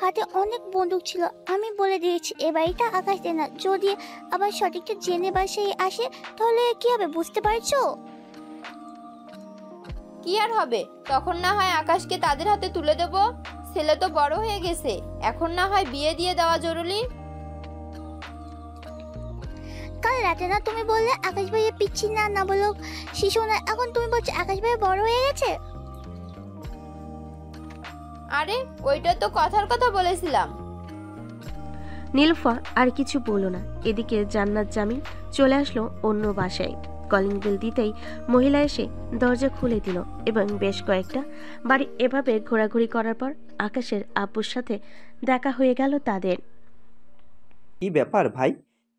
হাতে অনেক বন্দুক ছিল। আমি বলে দিয়েছি এ বাড়িটা আকাশ দেয় না। যদি আবার সঠিকটা জেনে বাসায় আসে তাহলে কি হবে বুঝতে পারছো? কি আর হবে, তখন না হয় আকাশকে তাদের হাতে তুলে দেব। ছেলে তো বড় হয়ে গেছে, এখন না হয় বিয়ে দিয়ে দেওয়া জরুরি। কাল রাতে না তুমি বললে আকাশ ভাইয়া পিচ্ছি না, না বলো শিশু না, এখন তুমি বলছো আকাশ ভাইয়া বড় হয়ে গেছে। আরে ওইটা তো কথার কথা বলেছিলাম। নীলুফা আর কিছু বলল না। এদিকে জান্নাত, জামিন চলে আসলো অন্য বাসায়। কলিং বেল দিতেই মহিলা এসে দরজা খুলে দিল এবং বেশ কয়েকটা বাড়ি এভাবে ঘোরাঘুরি করার পর আকাশের আব্বুর সাথে দেখা হয়ে গেল তাদের। কি ব্যাপার ভাই,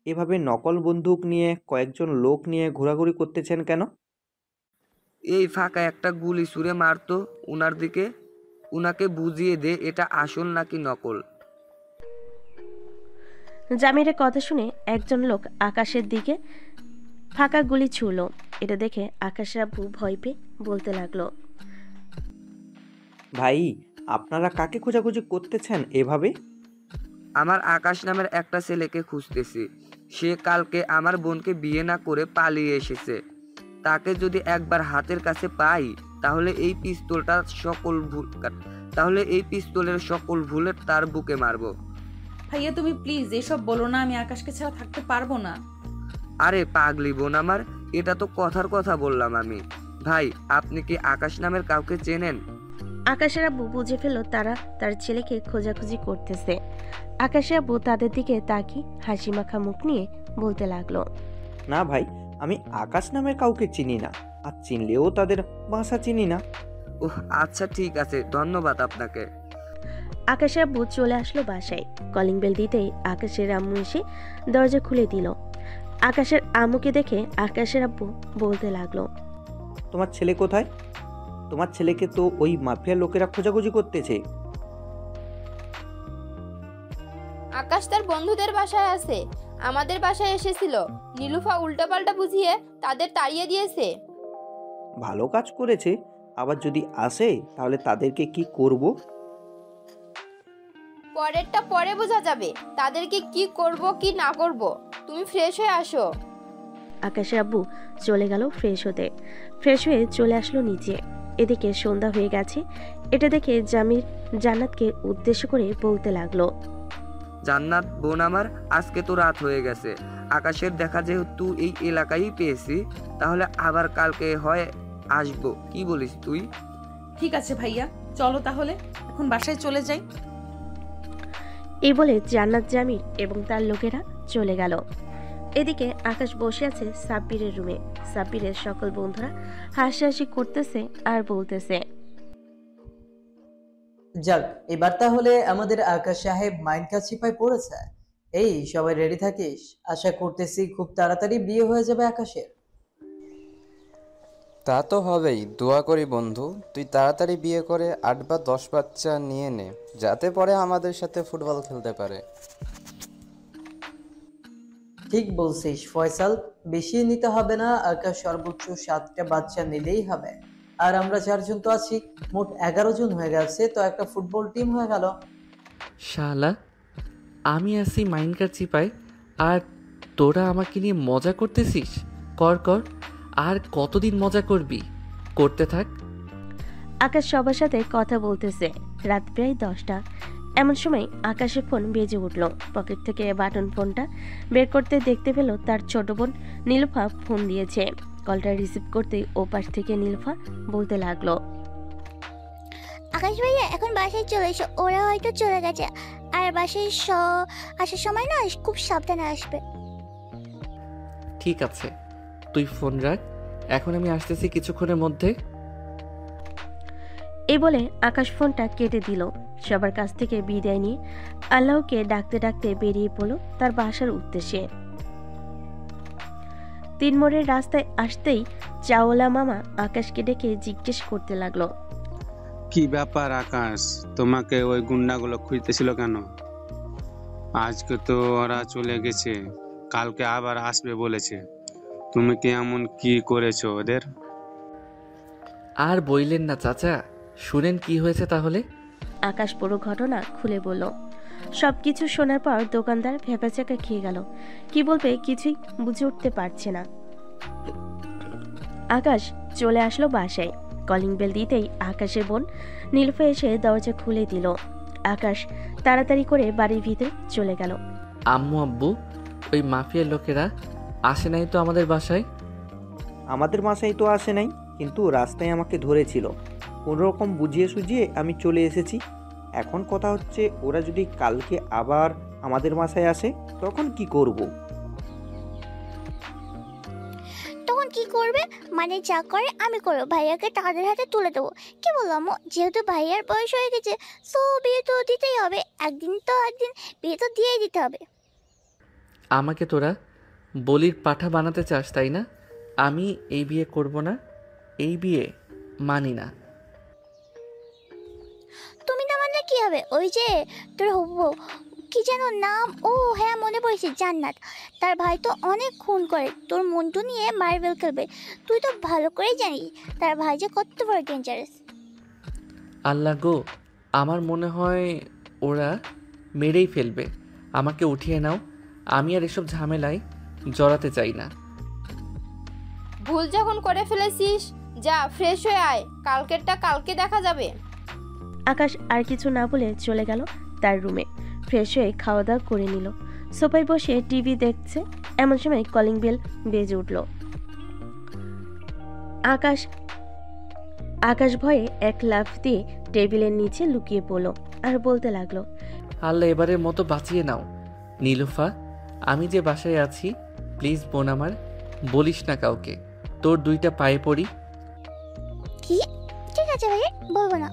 এভাবে নকল বন্দুক নিয়ে কয়েকজন লোক নিয়ে ঘোরাঘুরি করতেছেন কেন? এই ফাঁকা একটা গুলি ছুঁড়ে মারতো উনার দিকে, উনাকে বুঝিয়ে দে এটা আসল নাকি নকল। জামিরের কথা শুনে একজন লোক আকাশের দিকে ফাঁকা গুলি ছুড়ল। এটা দেখে আকাশের আব্বু ভয় পেয়ে বলতে লাগলো, ভাই, আপনারা কাকে খোঁজাখুঁজি করতেছেন এভাবে? আমার আকাশ নামের একটা ছেলেকে খুঁজতেছি। সে কালকে আমার বোনকে বিয়ে না করে পালিয়ে এসেছে। তাকে যদি একবার হাতের কাছে পাই তাহলে এই পিস্তলের সকল ভুলে তার বুকে মারবো। ভাইয়া তুমি প্লিজ এসব বলো না, আমি আকাশকে ছাড়া থাকতে পারবো না। আরে পাগলি বোন আমার, এটা তো কথার কথা বললাম আমি। ভাই, আপনি কি আকাশ নামের কাউকে চেনেন? আকাশের আব্বু বুঝে ফেলল তারা তার ছেলেকে খোঁজাখুঁজি করতেছে। আকাশের আব্বু তাদের দিকে তাকিয়ে হাসি মাখা মুখ নিয়ে বলতে লাগলো, না ভাই, আমি আকাশ নামের কাউকে চিনি না, আর চিনলেও তাদের বাসা চিনি না। ওহ আচ্ছা ঠিক আছে, ধন্যবাদ আপনাকে। আকাশের আব্বু চলে আসলো বাসায়। কলিং বেল দিতেই আকাশের আম্মু এসে দরজা খুলে দিল। আকাশের আম্মুকে দেখে আকাশের আব্বু বলতে লাগলো, তোমার ছেলে কোথায়? তোমার ছেলেকে তো ওই মাফিয়ার লোকেরা খোঁজাখুঁজি করতেছে। আকাশ তার বন্ধুদের বাসায় আছে, আমাদের বাসায় এসেছিল। নীলুফা উল্টাপাল্টা বুঝিয়ে তাদের তাড়িয়ে দিয়েছে। ভালো কাজ করেছে। আবার যদি আসে তাহলে তাদেরকে কি করব? পরেরটা পরে বোঝা যাবে, তাদেরকে কি করব কি না করব। তুমি ফ্রেশ হয়ে আসো। আকাশের আব্বু চলে গেল ফ্রেশ হতে। ফ্রেশ হয়ে চলে আসলো নিচে। এদিকে সন্ধ্যা হয়ে গেছে। এটা দেখে জামির জান্নাতকে উদ্দেশ্য করে বলতে লাগলো, জান্নাত বোন আমার, আজকে তো রাত হয়ে গেছে। আকাশের দেখা যেহেতু এই এলাকায় পেয়েছি, তাহলে আবার কালকে হয় আসবো। কি বলিস তুই? ঠিক আছে ভাইয়া, চলো তাহলে এখন বাসায় চলে যাই। এই বলে জান্নাত, জামির এবং তার লোকেরা চলে গেল। এদিকে আকাশ বসে আছে সাব্বিরের রুমে। সাব্বিরের সকল বন্ধুরা হাসাহাসি করতেছে আর বলতেছে, যাক, এবার তাহলে আমাদের আকাশ সাহেব মাইন্ড কাছিপায় পড়েছে। এই সবাই রেডি থাকিস, আশা করতেছি খুব তাড়াতাড়ি বিয়ে হয়ে যাবে আকাশের। তা তো হবেই, দোয়া করি বন্ধু তুই তাড়াতাড়ি বিয়ে করে 8 বা 10 বাচ্চা নিয়ে নে, যাতে পরে আমাদের সাথে ফুটবল খেলতে পারে। ঠিক বলছিস ফয়সাল, বেশি নিতে হবে না, আকাশ সর্বোচ্চ 7টা বাচ্চা নিলেই হবে। আর আমরা 4 জন তো আছি, মোট 11 জন হয়ে গেছে, তো একটা ফুটবল টিম হয়ে গেল। শালা, আমি আছি মাইনকার চিপায় আর তোরা আমাকে নিয়ে মজা করতেছিস। কর কর, আর কতদিন মজা করবি? করতে থাক। আকাশ সবার সাথে কথা বলতেছে। রাত প্রায় 10টা। এমন সময় আকাশের ফোন বেজে উঠল। পকেট থেকে বাটন ফোনটা বের করতে দেখতে পেল তার ছোট বোন নীলফা ফোন দিয়েছে। কলটা রিসিভ করতে ওপাশ থেকে নীলফা বলতে লাগলো, আকাশ ভাইয়া এখন বাসায় চলে এসো, ওরা হয়তো চলে গেছে। আর বাসায় আসার সময় না খুব সাবধানে আসবে। ঠিক আছে, তুই ফোন রাখ, এখন আমি আসতেছি কিছুক্ষণের মধ্যে। এই বলে আকাশ ফোনটা কেটে দিল। সবার কাছ থেকে বিদায় নিয়ে আল্লাহকে ডাকতে ডাকতে বেরিয়ে পড়ল তার বাসার উদ্দেশ্যে। 3 মোড়ের রাস্তায় আসতেই চাওলা মামা আকাশকে ডেকে জিজ্ঞেস করতে লাগলো, কি ব্যাপার আকাশ, তোমাকে ওই গুন্ডাগুলো খুঁজতেছিল কেন? আজকে তো ওরা চলে গেছে, কালকে আবার আসবে বলেছে। তুমি কি এমন কি করেছো ওদের? আর বইলেন না চাচা, শুনেন কি হয়েছে তাহলে। আকাশ পুরো ঘটনা খুলে বলল। সবকিছু শোনার পর দোকানদার ভেপাচাকা খেয়ে গেল। কি বলবে কিছুই বুঝে উঠতে পারছে না। আকাশ চলে আসলো বাসায়। কলিং বেল দিতেই আকাশের বোন নীলফা এসে দরজা খুলে দিল। আকাশ তাড়াতাড়ি করে বাড়ির ভিতরে চলে গেল। আম্মু আব্বু, ওই মাফিয়ার লোকেরা আসে নাই তো আমাদের বাসায়? আমাদের বাসায় তো আসে নাই, কিন্তু রাস্তায় আমাকে ধরেছিল। কোনোরকম বুঝিয়ে সুঝিয়ে আমি চলে এসেছি। এখন কথা হচ্ছে, ওরা যদি কালকে আবার আমাদের বাসায় আসে তখন কি করব? তখন কি করবে? মানে যা করে আমি করবো, ভাইয়াকে তাদের হাতে তুলে দেবো। কি বললাম, যেহেতু ভাইয়ার বয়স হয়ে গেছে, সো বিয়ে তো দিতেই হবে। একদিন বিয়ে তো দিয়েই দিতে হবে। আমাকে তোরা বলির পাঠা বানাতে চাস তাই না? আমি এই বিয়ে করব না, এই বিয়ে মানি না। তুমি না মানলে কি হবে? ওই যে তোর হবু, কি যেন নাম, ও হ্যাঁ মনে পড়েছে, জান্নাত। তার ভাই তো অনেক খুন করে, তোর মন্টু নিয়ে মার্বেল খেলবে। তুই তো ভালো করেই জানিস তার ভাই যে কত বড় ডেঞ্জারাস। আল্লাহ গো, আমার মনে হয় ওরা মেরেই ফেলবে। আমাকে উঠিয়ে নাও, আমি আর এসব ঝামেলায় জড়াতে চাই না। ভুল যখন করে ফেলেছিস, যা ফ্রেশ হয়ে আয়, কালকেরটা কালকে দেখা যাবে। আকাশ আর কিছু না বলে চলে গেল তার রুমে। ফ্রেশ হয়ে খাওয়া দাওয়া করে নিল। সোফায় বসে টিভি দেখছে। এমন সময় কলিং বেল বেজে উঠল। আকাশ ভয়ে এক লাফ দিয়ে টেবিলের নিচে লুকিয়ে পড়ল আর বলতে লাগলো, আল্লাহ এবারের মতো বাঁচিয়ে নাও। নীলুফা, আমি যে বাসায় আছি, প্লিজ বোন আমার, বলিস না কাউকে। তোর 2টা পায়ে পড়ি। কি? ঠিক আছে ভাই, বলবো না।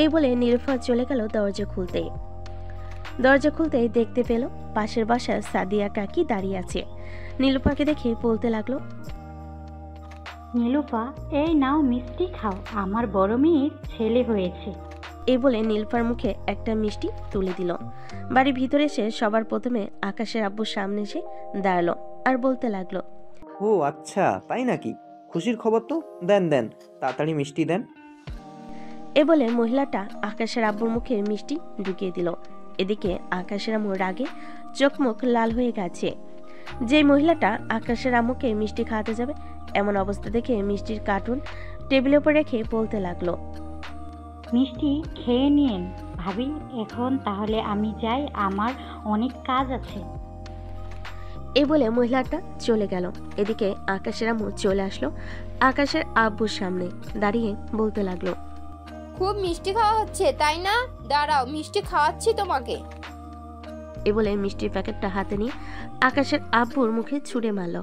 এই বলে নীলুফা চলে গেল দরজা খুলতেই দেখতে পেল পাশের বাসায় সাদিয়া কাকি দাঁড়িয়ে আছে। নীলুফাকে দেখে বলতে লাগলো, নীলুফা, এই নাও মিষ্টি খাও, আমার বড় মেয়ের ছেলে হয়েছে। এই বলে নীলুফার মুখে একটা মিষ্টি তুলে দিল। বাড়ির ভিতরে এসে সবার প্রথমে আকাশের আব্বুর সামনে এসে দাঁড়ালো আর বলতে লাগলো, ও আচ্ছা, তাই নাকি? খুশির খবর তো, দেন দেন, তাড়াতাড়ি মিষ্টি দেন। এ বলে মহিলাটা আকাশের আব্বুর মুখে মিষ্টি ঢুকিয়ে দিল। এদিকে আকাশের আম্মু রাগে চোখ মুখ লাল হয়ে গেছে। যে মহিলাটা আকাশের আম্মুকে মিষ্টি খাওয়াতে যাবে, এমন অবস্থা দেখে মিষ্টির কার্টুন টেবিলের উপর রেখে বলতে লাগলো, মিষ্টি খেয়ে নিন ভাবি, এখন তাহলে আমি যাই, আমার অনেক কাজ আছে। এই বলে মহিলাটা চলে গেল। এদিকে আকাশের আম্মু চলে আসলো আকাশের আব্বুর সামনে দাঁড়িয়ে বলতে লাগলো, খুব মিষ্টি খাওয়া হচ্ছে তাই না? দাঁড়াও, মিষ্টি খাওয়াচ্ছি তোমাকে। এ বলে মিষ্টির প্যাকেটটা হাতে নিয়ে আকাশের আব্বুর মুখে ছুঁড়ে মারল।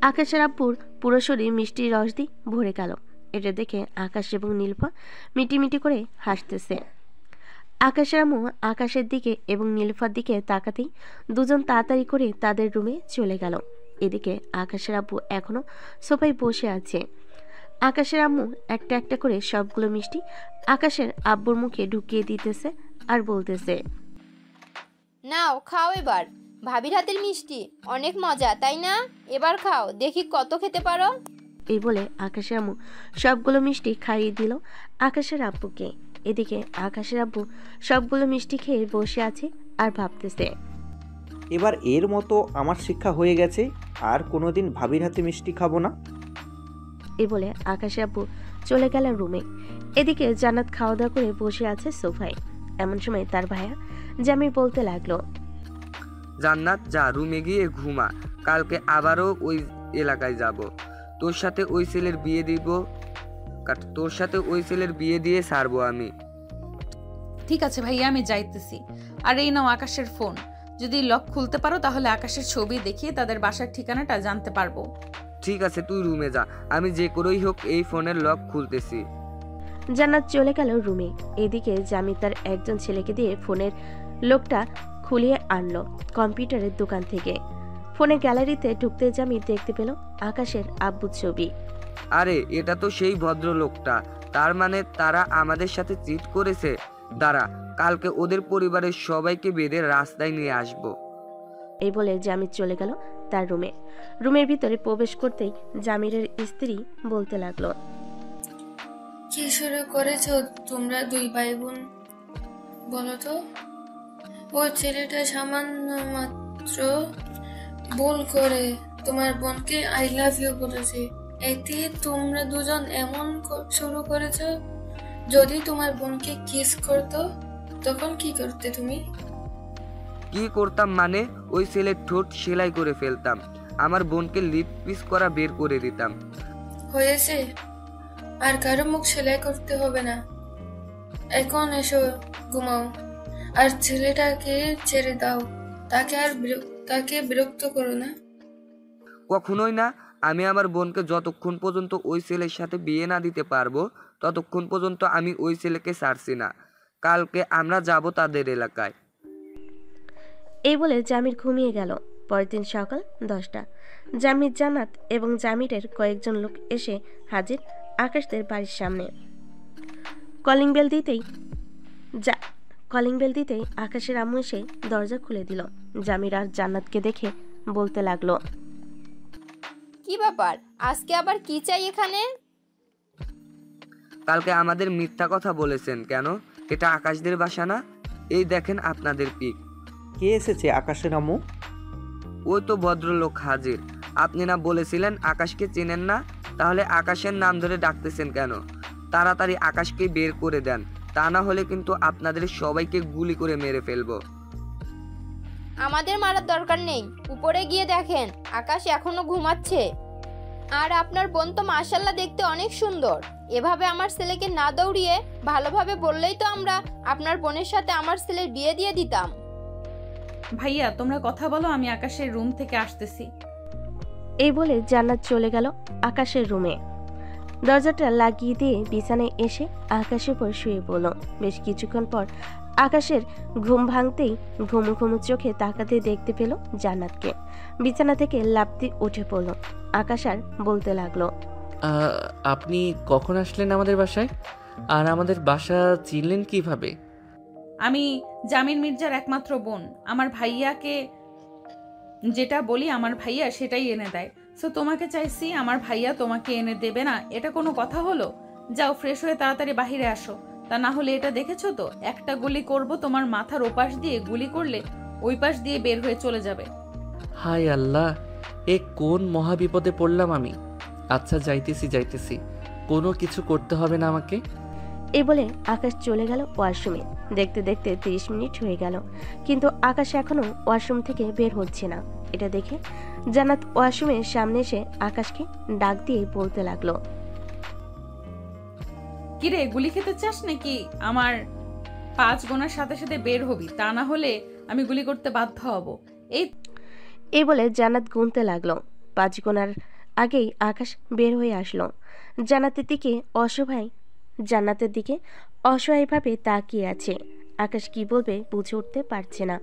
আকাশের আব্বুর পুরো শরীর মিষ্টির রস দিয়ে ভরে গেল। এটা দেখে আকাশ এবং নীলফা মিটিমিটি করে হাসতেছে। আকাশের আম্মু আকাশের দিকে এবং নীলফার দিকে তাকাতেই দুজন তাড়াতাড়ি করে তাদের রুমে চলে গেল। এদিকে আকাশের আব্বু এখনো সোফায় বসে আছে। আকাশের আম্মু একটা একটা করে সবগুলো মিষ্টি আকাশের আব্বুর মুখে ঢুকিয়ে দিতেছে আর বলতেছে, নাও খাও এবার, ভাবির হাতের মিষ্টি অনেক মজা তাই না? এবার খাও, দেখি কত খেতে পারো। এই বলে আকাশের আম্মু সবগুলো মিষ্টি খাইয়ে দিল আকাশের আব্বুকে। এদিকে আকাশের আব্বু সবগুলো মিষ্টি খেয়ে বসে আছে আর ভাবতেছে, এবার এর মতো আমার শিক্ষা হয়ে গেছে, আর কোনোদিন ভাবির হাতে মিষ্টি খাবো না। এই বলে আকাশের আব্বু চলে গেল রুমে। এদিকে জান্নাত খাওয়া দাওয়া করে বসে আছে সোফায়। এমন সময় তার ভাইয়া জামির বলতে লাগলো, জান্নাত যা রুমে গিয়ে ঘুমা, কালকে আবারও ওই এলাকায় যাব, তোর সাথে ওই ছেলের বিয়ে দিয়ে ছাড়বো আমি। ঠিক আছে ভাইয়া, আমি যাইতেছি। আর এই নাও আকাশের ফোন, যদি লক খুলতে পারো তাহলে আকাশের ছবি দেখিয়ে তাদের বাসার ঠিকানাটা জানতে পারবো। ঠিক আছে, তুই রুমে যা, আমি যে করেই হোক এই ফোনের লক খুলতেছি। জান্নাত চলে গেল রুমে। এদিকে জামি তার একজন ছেলেকে দিয়ে ফোনের লকটা খুলিয়ে আনলো কম্পিউটারের দোকান থেকে। ফোনে গ্যালারিতে ঢুকতে জামি দেখতে পেল আকাশের আব্বুর ছবি। আরে এটা তো সেই ভদ্রলোকটা, তার মানে তারা আমাদের সাথে চিট করেছে। দাঁড়া, কালকে ওদের পরিবারের সবাইকে বেঁধে রাস্তায় নিয়ে আসব। এই বলে জামির চলে গেল তার রুমে। রুমের ভিতরে প্রবেশ করতেই জামিরের স্ত্রী বলতে লাগলো, কি শুরু করেছো তোমরা দুই ভাই বোন? বলো তো, ও ছেলেটা সামান্য মাত্র ভুল করে তোমার বোনকে আই লাভ ইউ বলেছে, এতে তোমরা দুজন এমন শুরু করেছো। যদি তোমার বোনকে কিস করতো তখন কি করতে তুমি? কি করতাম মানে? ওই ছেলের ঠোঁট সেলাই করে ফেলতাম, আমার বোনকে লিপ পিস করা বের করে দিতাম। হয়েছে, আর কারো মুখ সেলাই করতে হবে না। এখন এসো ঘুমাও, আর ছেলেটাকে ছেড়ে দাও, তাকে বিরক্ত করো না। কখনোই না, আমি আমার বোনকে যতক্ষণ পর্যন্ত ওই ছেলের সাথে বিয়ে না দিতে পারবো ততক্ষণ পর্যন্ত আমি ওই ছেলেকে ছাড়ছি না। কালকে আমরা যাব তাদের এলাকায়। এই বলে জামির ঘুমিয়ে গেল। পরের দিন সকাল 10টা। জামির, জান্নাত এবং জামিরের কয়েকজন লোক এসে হাজির আকাশদের বাড়ির সামনে। কলিং বেল দিতেই আকাশের আম্মু এসে দরজা খুলে দিল। জামির আর জান্নাতকে দেখে বলতে লাগলো, কি ব্যাপার, আজকে আবার কি চাই এখানে? কালকে আমাদের মিথ্যা কথা বলেছেন কেন? এটা আকাশদের বাসা না? এই দেখেন আপনাদের পিক। কে এসেছে আকাশের আম্মু? ওই তো ভদ্রলোক হাজির। আপনি না বলেছিলেন আকাশকে চেনেন না? তাহলে আকাশের নাম ধরে ডাকতেছেন কেন? তাড়াতাড়ি আকাশকে বের করে দেন, তা না হলে কিন্তু আপনাদের সবাইকে গুলি করে মেরে ফেলবো। আমাদের মারার দরকার নেই, উপরে গিয়ে দেখেন আকাশ এখনো ঘুমাচ্ছে। আর আপনার বোন তো মাশাআল্লাহ দেখতে অনেক সুন্দর। এভাবে আমার ছেলেকে না দৌড়িয়ে ভালোভাবে বললেই তো আমরা আপনার বোনের সাথে আমার ছেলের বিয়ে দিয়ে দিতাম। ভাইয়া তোমরা কথা বলো, আমি আকাশের রুম থেকে আসতেছি। এই বলে জান্নাত চলে গেল আকাশের রুমে। দরজাটা লাগিয়ে দিয়ে বিছানায় এসে আকাশের উপর শুয়ে পড়ল। বেশ কিছুক্ষণ পর আকাশের ঘুম ভাঙতেই ঘুমু ঘুমু চোখে তাকাতে দেখতে পেল জান্নাতকে। বিছানা থেকে লাফ দিয়ে উঠে পড়ল। আকাশ আর বলতে লাগলো, আপনি কখন আসলেন আমাদের বাসায়? আর আমাদের বাসা চিনলেন কিভাবে? আমি জামির মির্জার একমাত্র বোন। আমার ভাইয়াকে যেটা বলি আমার ভাইয়া সেটাই এনে দেয়। সো তোমাকে চাইছি, আমার ভাইয়া তোমাকে এনে দেবে না, এটা কোনো কথা হলো? যাও ফ্রেশ হয়ে তাড়াতাড়ি বাহিরে আসো, তা না হলে এটা দেখেছো তো, একটা গুলি করব তোমার মাথার ওপাশ দিয়ে, গুলি করলে ওই পাশ দিয়ে বের হয়ে চলে যাবে। হায় আল্লাহ, এ কোন মহাবিপদে পড়লাম আমি। আচ্ছা যাইতেছি, কোনো কিছু করতে হবে না আমাকে। এই বলে আকাশ চলে গেল ওয়াশরুমে। দেখতে দেখতে 30 মিনিট হয়ে গেল, কিন্তু আকাশ এখনো ওয়াশরুম থেকে বের হচ্ছে না। এটা দেখে জান্নাত ওয়াশরুমের সামনে এসে আকাশকে ডাক দিয়ে বলতে লাগলো, কিরে গুলি খেতে চাস নাকি? আমার 5 গোনার সাথে সাথে বের হবি, তা না হলে আমি গুলি করতে বাধ্য হব। এই বলে জান্নাত গুনতে লাগলো। 5 গোনার আগেই আকাশ বের হয়ে আসলো। জান্নাতের দিকে অসহায়ভাবে তাকিয়ে আছে। আকাশ কি বলবে বুঝে উঠতে পারছে না।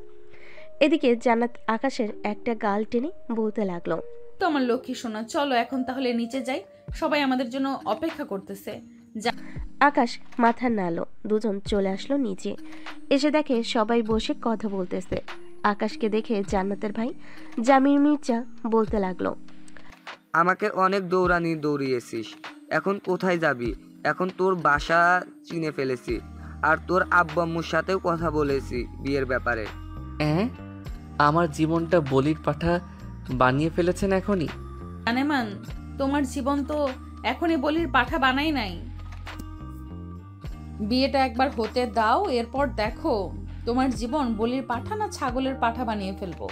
এদিকে জান্নাত আকাশের একটা গাল টেনে বলতে লাগলো, তো আমার লক্ষ্মী সোনা, চলো এখন তাহলে নিচে যাই, সবাই আমাদের জন্য অপেক্ষা করতেছে। আকাশ মাথা নাড়ল। দুজন চলে আসলো নিচে। এসে দেখে সবাই বসে কথা বলতেছে। আকাশকে দেখে জান্নাতের ভাই জামির মির্জা বলতে লাগলো, আমাকে অনেক দৌড়িয়েছিস, এখন কোথায় যাবি? এখন তোর বাসা চিনে ফেলেছি, আর তোর আব্বু আম্মুর সাথেও কথা বলেছি বিয়ের ব্যাপারে। আমার জীবনটা বলির পাঠা বানিয়ে ফেলেছেন এখনই? জানেমান, তোমার জীবন তো এখনই বলির পাঠা বানাই নাই। বিয়েটা একবার হতে দাও, এরপর দেখো তোমার জীবন বলির পাঠা না ছাগলের পাঠা বানিয়ে ফেলবো।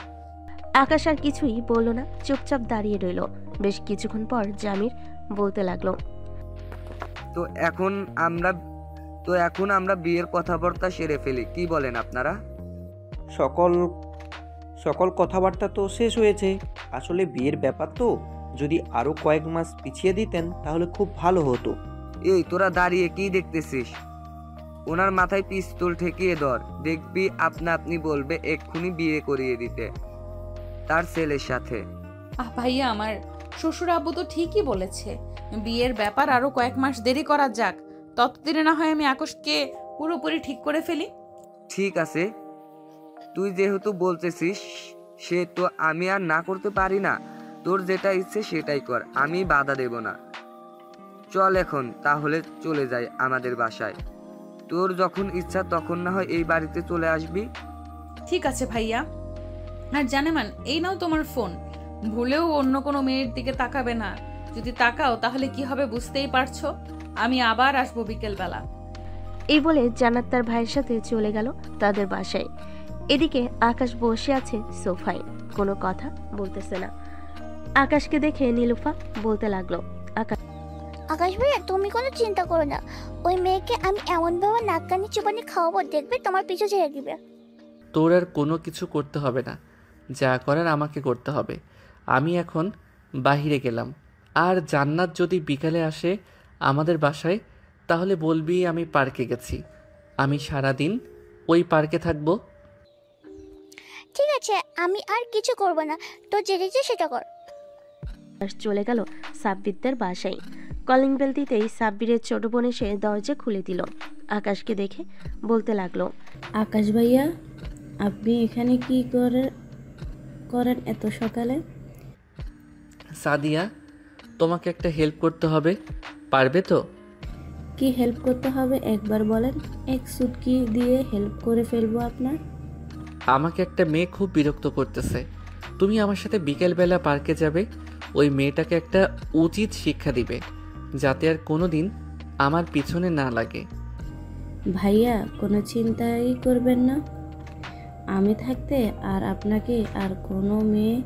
আকাশ আর কিছুই বলল না, চুপচাপ দাঁড়িয়ে রইল। বেশ কিছুক্ষণ পর জামির বলতে লাগলো, তো এখন আমরা বিয়ের কথাবার্তা সেরে ফেলি, কি বলেন আপনারা? সকল কথাবার্তা তো শেষ হয়েছে। আসলে বিয়ের ব্যাপার তো, যদি আরো কয়েক মাস পিছিয়ে দিতেন তাহলে খুব ভালো হতো। এই তোরা দাঁড়িয়ে কি দেখতেছিস? ওনার মাথায় পিস্তল ঠেকিয়ে ধর, দেখবি আপনি বলবে এক্ষুনি বিয়ে করিয়ে দিতে তার ছেলের সাথে। ভাইয়া, আমার শ্বশুর আব্বু তো ঠিকই বলেছে, বিয়ের ব্যাপার আরো কয়েক মাস দেরি করা যাক, ততদিনে না হয় আমি আকাশকে পুরোপুরি ঠিক করে ফেলি। ঠিক আছে, তুই যেহেতু বলতেছিস সে তো আমি আর না করতে পারি না। তোর যেটা ইচ্ছে সেটাই কর, আমি বাধা দেব না। চল এখন তাহলে চলে যাই আমাদের বাসায়। তোর যখন ইচ্ছা তখন না হয় এই বাড়িতে চলে আসবি। ঠিক আছে ভাইয়া। আর জানেমান, এই নাও তোমার ফোন, ভুলেও অন্য কোনো মেয়ের দিকে তাকাবে না। যদি তাকাও তাহলে কি হবে বুঝতেই পারছো। আমি আবার আসবো বিকেলবেলা। এই বলে জান্নাত তার ভাইয়ের সাথে চলে গেল তাদের বাসায়। এদিকে আকাশ বসে আছে সোফায়, কোনো কথা বলতেছে না। আকাশকে দেখে নীলুফা বলতে লাগলো, আকাশ ভাইয়া, তুমি কোনো চিন্তা করো না, ওই মেয়েকে আমি এমনভাবে নাক কানি চুপানি খাওয়াবো, দেখবে তোমার পিছু ছেড়ে দিবে। তোর আর কোনো কিছু করতে হবে না, যা করার আমাকে করতে হবে। আমি এখন বাহিরে গেলাম, আর জান্নাত যদি বিকালে আসে আমাদের বাসায় তাহলে বলবি আমি পার্কে গেছি। আমি সারাদিন ওই পার্কে থাকবো। ঠিক আছে, আমি আর কিছু করব না, তো যেটা ইচ্ছে সেটা কর। চলে গেল সাব্বিরদের বাসায়। কলিং বেল দিতেই সাব্বিরের ছোট বোন এসে দরজা খুলে দিল। আকাশকে দেখে বলতে লাগলো, আকাশ ভাইয়া, আপনি এখানে কি করেন এত সকালে? সাদিয়া, তোমাকে একটা হেল্প করতে হবে, পারবে তো? কি হেল্প করতে হবে একবার বলেন, এক সুটকি দিয়ে হেল্প করে ফেলবো আপনার। আমাকে একটা মেয়ে খুব বিরক্ত করতেছে, তুমি আমার সাথে বিকেলবেলা পার্কে যাবে। ওই মেয়েটাকে একটা উচিত শিক্ষা দিবে, যাতে আর কোনো দিন আমার পিছনে না লাগে। ভাইয়া, কোনো চিন্তাই করবেন না, আমি থাকতে আর আপনাকে আর কোনো মেয়ে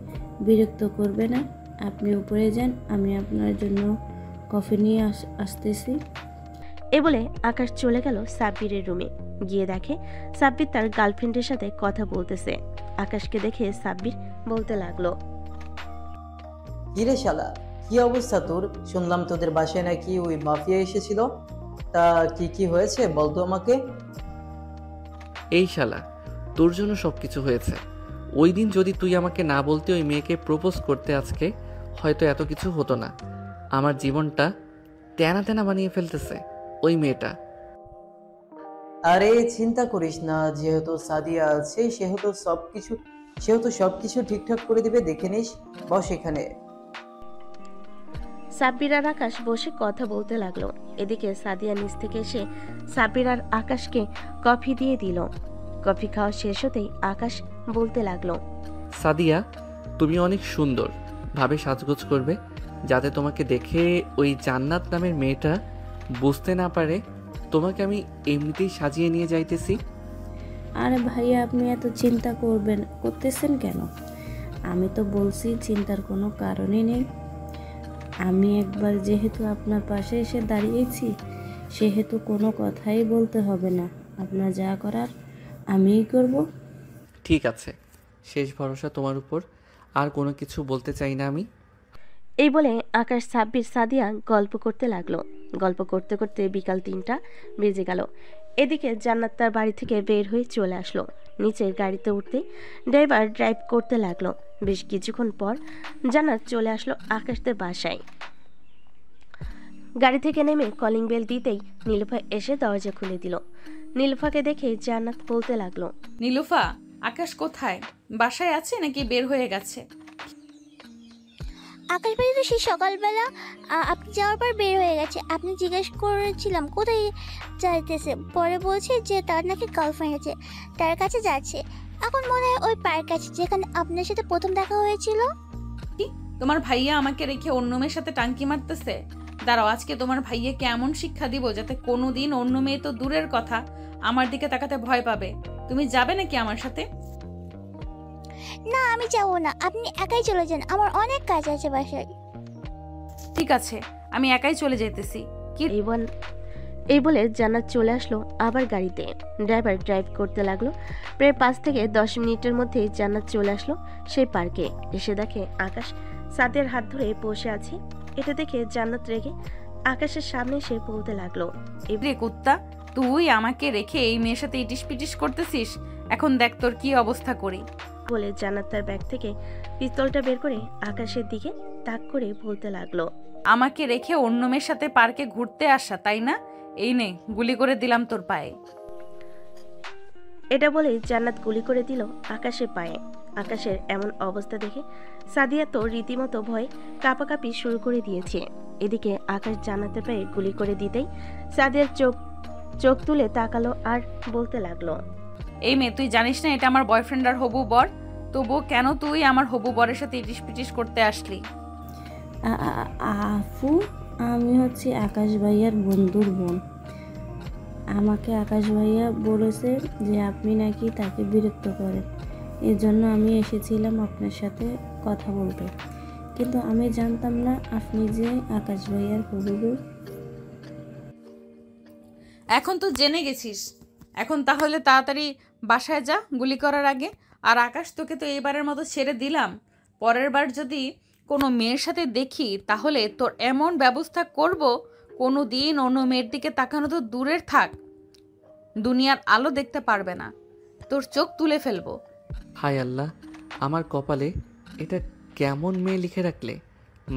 বিরক্ত করবে না। আপনি উপরে যান, আমি আপনার জন্য কফি নিয়ে আসতেছি। এ বলে আকাশ চলে গেল সাব্বিরের রুমে। গিয়ে দেখে সাব্বির তার গার্লফ্রেন্ডের সাথে কথা বলতেছে। আকাশকে দেখে সাব্বির বলতে লাগলো, কিরে শালা, কি অবস্থা তোর? শুনলাম তোদের বাসায় নাকি ওই মাফিয়া এসেছিল, তা কি হয়েছে বলতো আমাকে। এই শালা, তোর জন্য সবকিছু হয়েছে। ওই দিন যদি তুই আমাকে না বলতে ওই মেয়েকে প্রপোজ করতে, আজকে হয়তো এত কিছু হতো না। আমার জীবনটা তেনা তেনা বানিয়ে ফেলতেছে ওই মেয়েটা। আরে চিন্তা করিস না, যেহেতু সাদিয়া আছে সেহেতু সবকিছু ঠিকঠাক করে দিবে, দেখে নিস। বস এখানে। সাব্বির আর আকাশ বসে কথা বলতে লাগলো। এদিকে সাদিয়া নিচ থেকে এসে সাব্বির আর আকাশকে কফি দিয়ে দিল। কফি খাওয়া শেষ হতেই আকাশ বলতে লাগলো, সাদিয়া, তুমি অনেক সুন্দর ভাবে সাজগোজ করবে, যাতে তোমাকে দেখে ওই জান্নাত নামের মেয়েটা বুঝতে না পারে তোমাকে আমি এমনিতেই সাজিয়ে নিয়ে যাইতেছি। আরে ভাইয়া, আপনি এত চিন্তা করতেছেন কেন? আমি তো বলছি চিন্তার কোনো কারণই নেই। আমি একবার যেহেতু আপনার পাশে এসে দাঁড়িয়েছি, সেহেতু কোনো কথাই বলতে হবে না। আপনার যা করার আমিই করব। ঠিক আছে, শেষ ভরসা তোমার উপর, আর কোনো কিছু বলতে চাই না আমি। এই বলে আকাশ সাব্বির সাদিয়া গল্প করতে লাগলো। গল্প করতে করতে বিকাল 3টা বেজে গেল। এদিকে জান্নাত তার বাড়ি থেকে বের হয়ে চলে আসলো। নিচের গাড়িতে উঠতে ড্রাইভার ড্রাইভ করতে লাগলো। বেশ কিছুক্ষণ পর জান্নাত চলে আসলো আকাশদের বাসায়। গাড়ি থেকে নেমে কলিং বেল দিতেই নীলুফা এসে দরজা খুলে দিল। নীলুফাকে দেখে জান্নাত বলতে লাগলো, নীলুফা, আকাশ কোথায়? বাসায় আছে নাকি বের হয়ে গেছে? আকাশ ভাই তো সেই সকালবেলা আপনি যাওয়ার পর বের হয়ে গেছে। আপনি জিজ্ঞেস করেছিলাম কোথায় যাইতেছে, পরে বলছে যে তার নাকি গার্লফ্রেন্ড আছে, তার কাছে যাচ্ছে। এখন মনে হয় ওই পার্ক আছে যেখানে আপনার সাথে প্রথম দেখা হয়েছিল। তোমার ভাইয়া আমাকে রেখে অন্য মেয়ের সাথে টাঙ্কি মারতেছে। দাঁড়াও, আজকে তোমার ভাইয়াকে এমন শিক্ষা দিব যাতে কোনোদিন অন্য মেয়ে তো দূরের কথা আমার দিকে তাকাতে ভয় পাবে। তুমি যাবে নাকি আমার সাথে? না, আমি যাবো না, আপনি একাই চলে যান, আমার অনেক কাজ আছে বাসায়। ঠিক আছে, আমি একাই চলে যেতেছি। কি এই বলে জান্নাত চলে আসলো আবার গাড়িতে। ড্রাইভার ড্রাইভ করতে লাগলো। প্রায় 5 থেকে 10 মিনিটের মধ্যে জান্নাত চলে আসলো সেই পার্কে। এসে দেখে আকাশ সাদিয়ার হাত ধরে বসে আছে। এটা দেখে জান্নাত রেগে আকাশের সামনে এসে বলতে লাগলো, এবারে কুত্তা, তুই আমাকে রেখে এই মেয়ের সাথে ইটিস পিটিস করতেছিস? এখন দেখ তোর কি অবস্থা করি। বলে জান্নাত তার ব্যাগ থেকে পিস্তলটা বের করে আকাশের দিকে তাক করে বলতে লাগলো, আমাকে রেখে অন্য মেয়ের সাথে পার্কে ঘুরতে আসা, তাই না? এই নে, গুলি করে দিলাম তোর পায়ে। এটা বলে জান্নাত গুলি করে দিল আকাশের পায়ে। আকাশের এমন অবস্থা দেখে সাদিয়া তো রীতিমতো ভয়ে কাঁপাকাঁপি শুরু করে দিয়েছে। এদিকে আকাশ জান্নাতের পায়ে গুলি করে দিতেই সাদিয়ার চোখ তুলে তাকালো আর বলতে লাগলো, এই মেয়ে, তুই জানিস না এটা আমার বয়ফ্রেন্ড আর হবু বর? তবুও কেন তুই আমার হবু বরের সাথে ইটিস পিটিস করতে আসলি? আফু, আমি হচ্ছে আকাশ ভাইয়ার বন্ধুর বোন। আমাকে আকাশ ভাইয়া বলেছে যে আপনি নাকি তাকে বিরক্ত করেন, এর জন্য আমি এসেছিলাম আপনার সাথে কথা বলতে। কিন্তু আমি জানতাম না আপনি যে আকাশ ভাইয়ার হবু বউ। এখন তো জেনে গেছিস, এখন তাহলে তাড়াতাড়ি বাসায় যা গুলি করার আগে। আর আকাশ, তোকে তো এবারের মতো ছেড়ে দিলাম। পরের বার যদি কোনো মেয়ের সাথে দেখি তাহলে তোর এমন ব্যবস্থা করব, কোনো দিন অন্য মেয়ের দিকে তাকানো তো দূরের থাক, দুনিয়ার আলো দেখতে পারবে না, তোর চোখ তুলে ফেলবো। হায় আল্লাহ, আমার কপালে এটা কেমন মেয়ে লিখে রাখলে?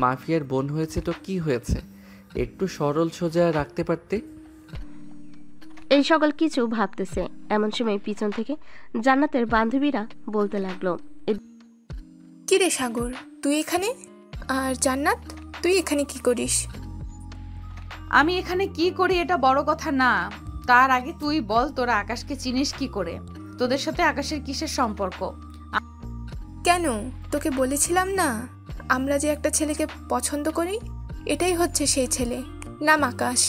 মাফিয়ার বোন হয়েছে তো কি হয়েছে, একটু সরল সোজা রাখতে পারতে। এই সকল কিছু ভাবতেছে এমন সময় পিছন থেকে জান্নাতের বান্ধবীরা বলতে লাগলো, কি রে সাগর, তুই এখানে? আর জান্নাত, তুই এখানে কি করিস? আমি এখানে কি করি এটা বড় কথা না, তার আগে তুই বল তোরা আকাশকে চিনিস কি করে? তোদের সাথে আকাশের কিসের সম্পর্ক? কেন, তোকে বলেছিলাম না আমরা যে একটা ছেলেকে পছন্দ করি? এটাই হচ্ছে সেই ছেলে, নাম আকাশ।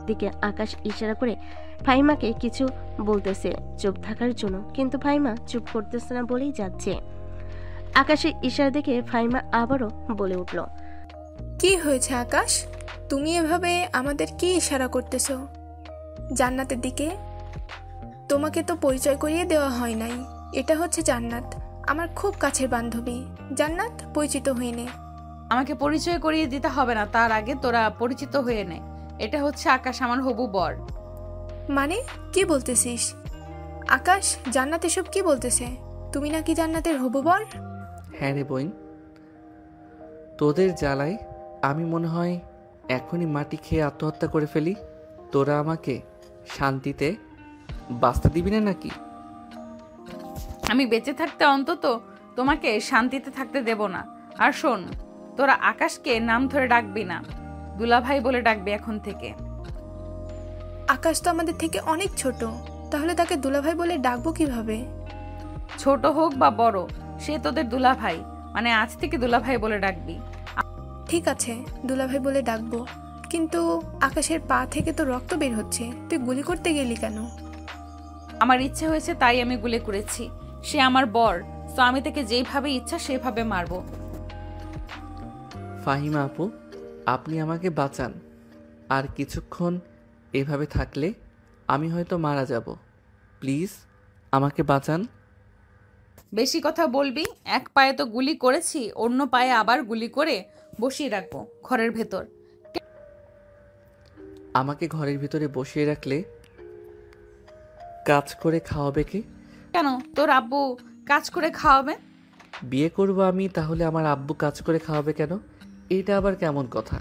দিকে আকাশ ইশারা করে ফাহিমাকে কিছু বলতেছে চুপ থাকার জন্য, কিন্তু ফাহিমা চুপ করতেছে না বলেই যাচ্ছে। আকাশের ইশারা দেখে ফাহিমা আবারও বলে উঠল, কি হয়েছে আকাশ, তুমি এভাবে আমাদের কি ইশারা করতেছো? জান্নাতের দিকে? তোমাকে তো পরিচয় করিয়ে দেওয়া হয় নাই। এটা হচ্ছে জান্নাত, আমার খুব কাছের বান্ধবী। জান্নাত, পরিচিত হয়ে নে। আমাকে পরিচয় করিয়ে দিতে হবে না, তার আগে তোরা পরিচিত হয়ে নে। এটা হচ্ছে আকাশ, আমার হবু বর। মানে কি বলতেছিস আকাশ? জান্নাত এসব কি বলতেছে? তুমি নাকি জান্নাতের হবু বর? হ্যাঁ রে বোন, তোদের জ্বালায় আমি মনে হয় এখনই মাটি খেয়ে আত্মহত্যা করে ফেলি। তোরা আমাকে শান্তিতে বাঁচতে দিবি না নাকি? আমি বেঁচে থাকতে অন্তত তোমাকে শান্তিতে থাকতে দেব না। আর শোন, তোরা আকাশকে নাম ধরে ডাকবি না, দুলাভাই বলে ডাকবি এখন থেকে। আকাশ তো আমাদের থেকে অনেক ছোট, তাহলে তাকে দুলাভাই বলে ডাকবো কিভাবে? ছোট হোক বা বড়, সে তোদের দুলাভাই, মানে আজ থেকে দুলাভাই বলে ডাকবি। ঠিক আছে, দুলাভাই বলে ডাকবো, কিন্তু আকাশের পা থেকে তো রক্ত বের হচ্ছে, তুই গুলি করতে গেলি কেন? আমার ইচ্ছে হয়েছে তাই আমি গুলি করেছি। সে আমার বর, তো আমি তাকে যেভাবে ইচ্ছা সেভাবে মারবো। ফাহিমা আপু, আপনি আমাকে বাঁচান। আর কিছুক্ষণ এভাবে থাকলে আমি হয়তো মারা যাব। প্লিজ আমাকে বাঁচান। বেশি কথা বলবি, এক পায়ে তো গুলি করেছি, অন্য পায়ে আবার গুলি করে বসিয়ে রাখবো ঘরের ভেতর। আমাকে ঘরের ভিতরে বসিয়ে রাখলে কাজ করে খাওয়াবে কে? কেন তোর আব্বু কাজ করে খাওয়াবে? বিয়ে করব আমি, তাহলে আমার আব্বু কাজ করে খাওয়াবে কেন? এটা আবার কেমন কথা?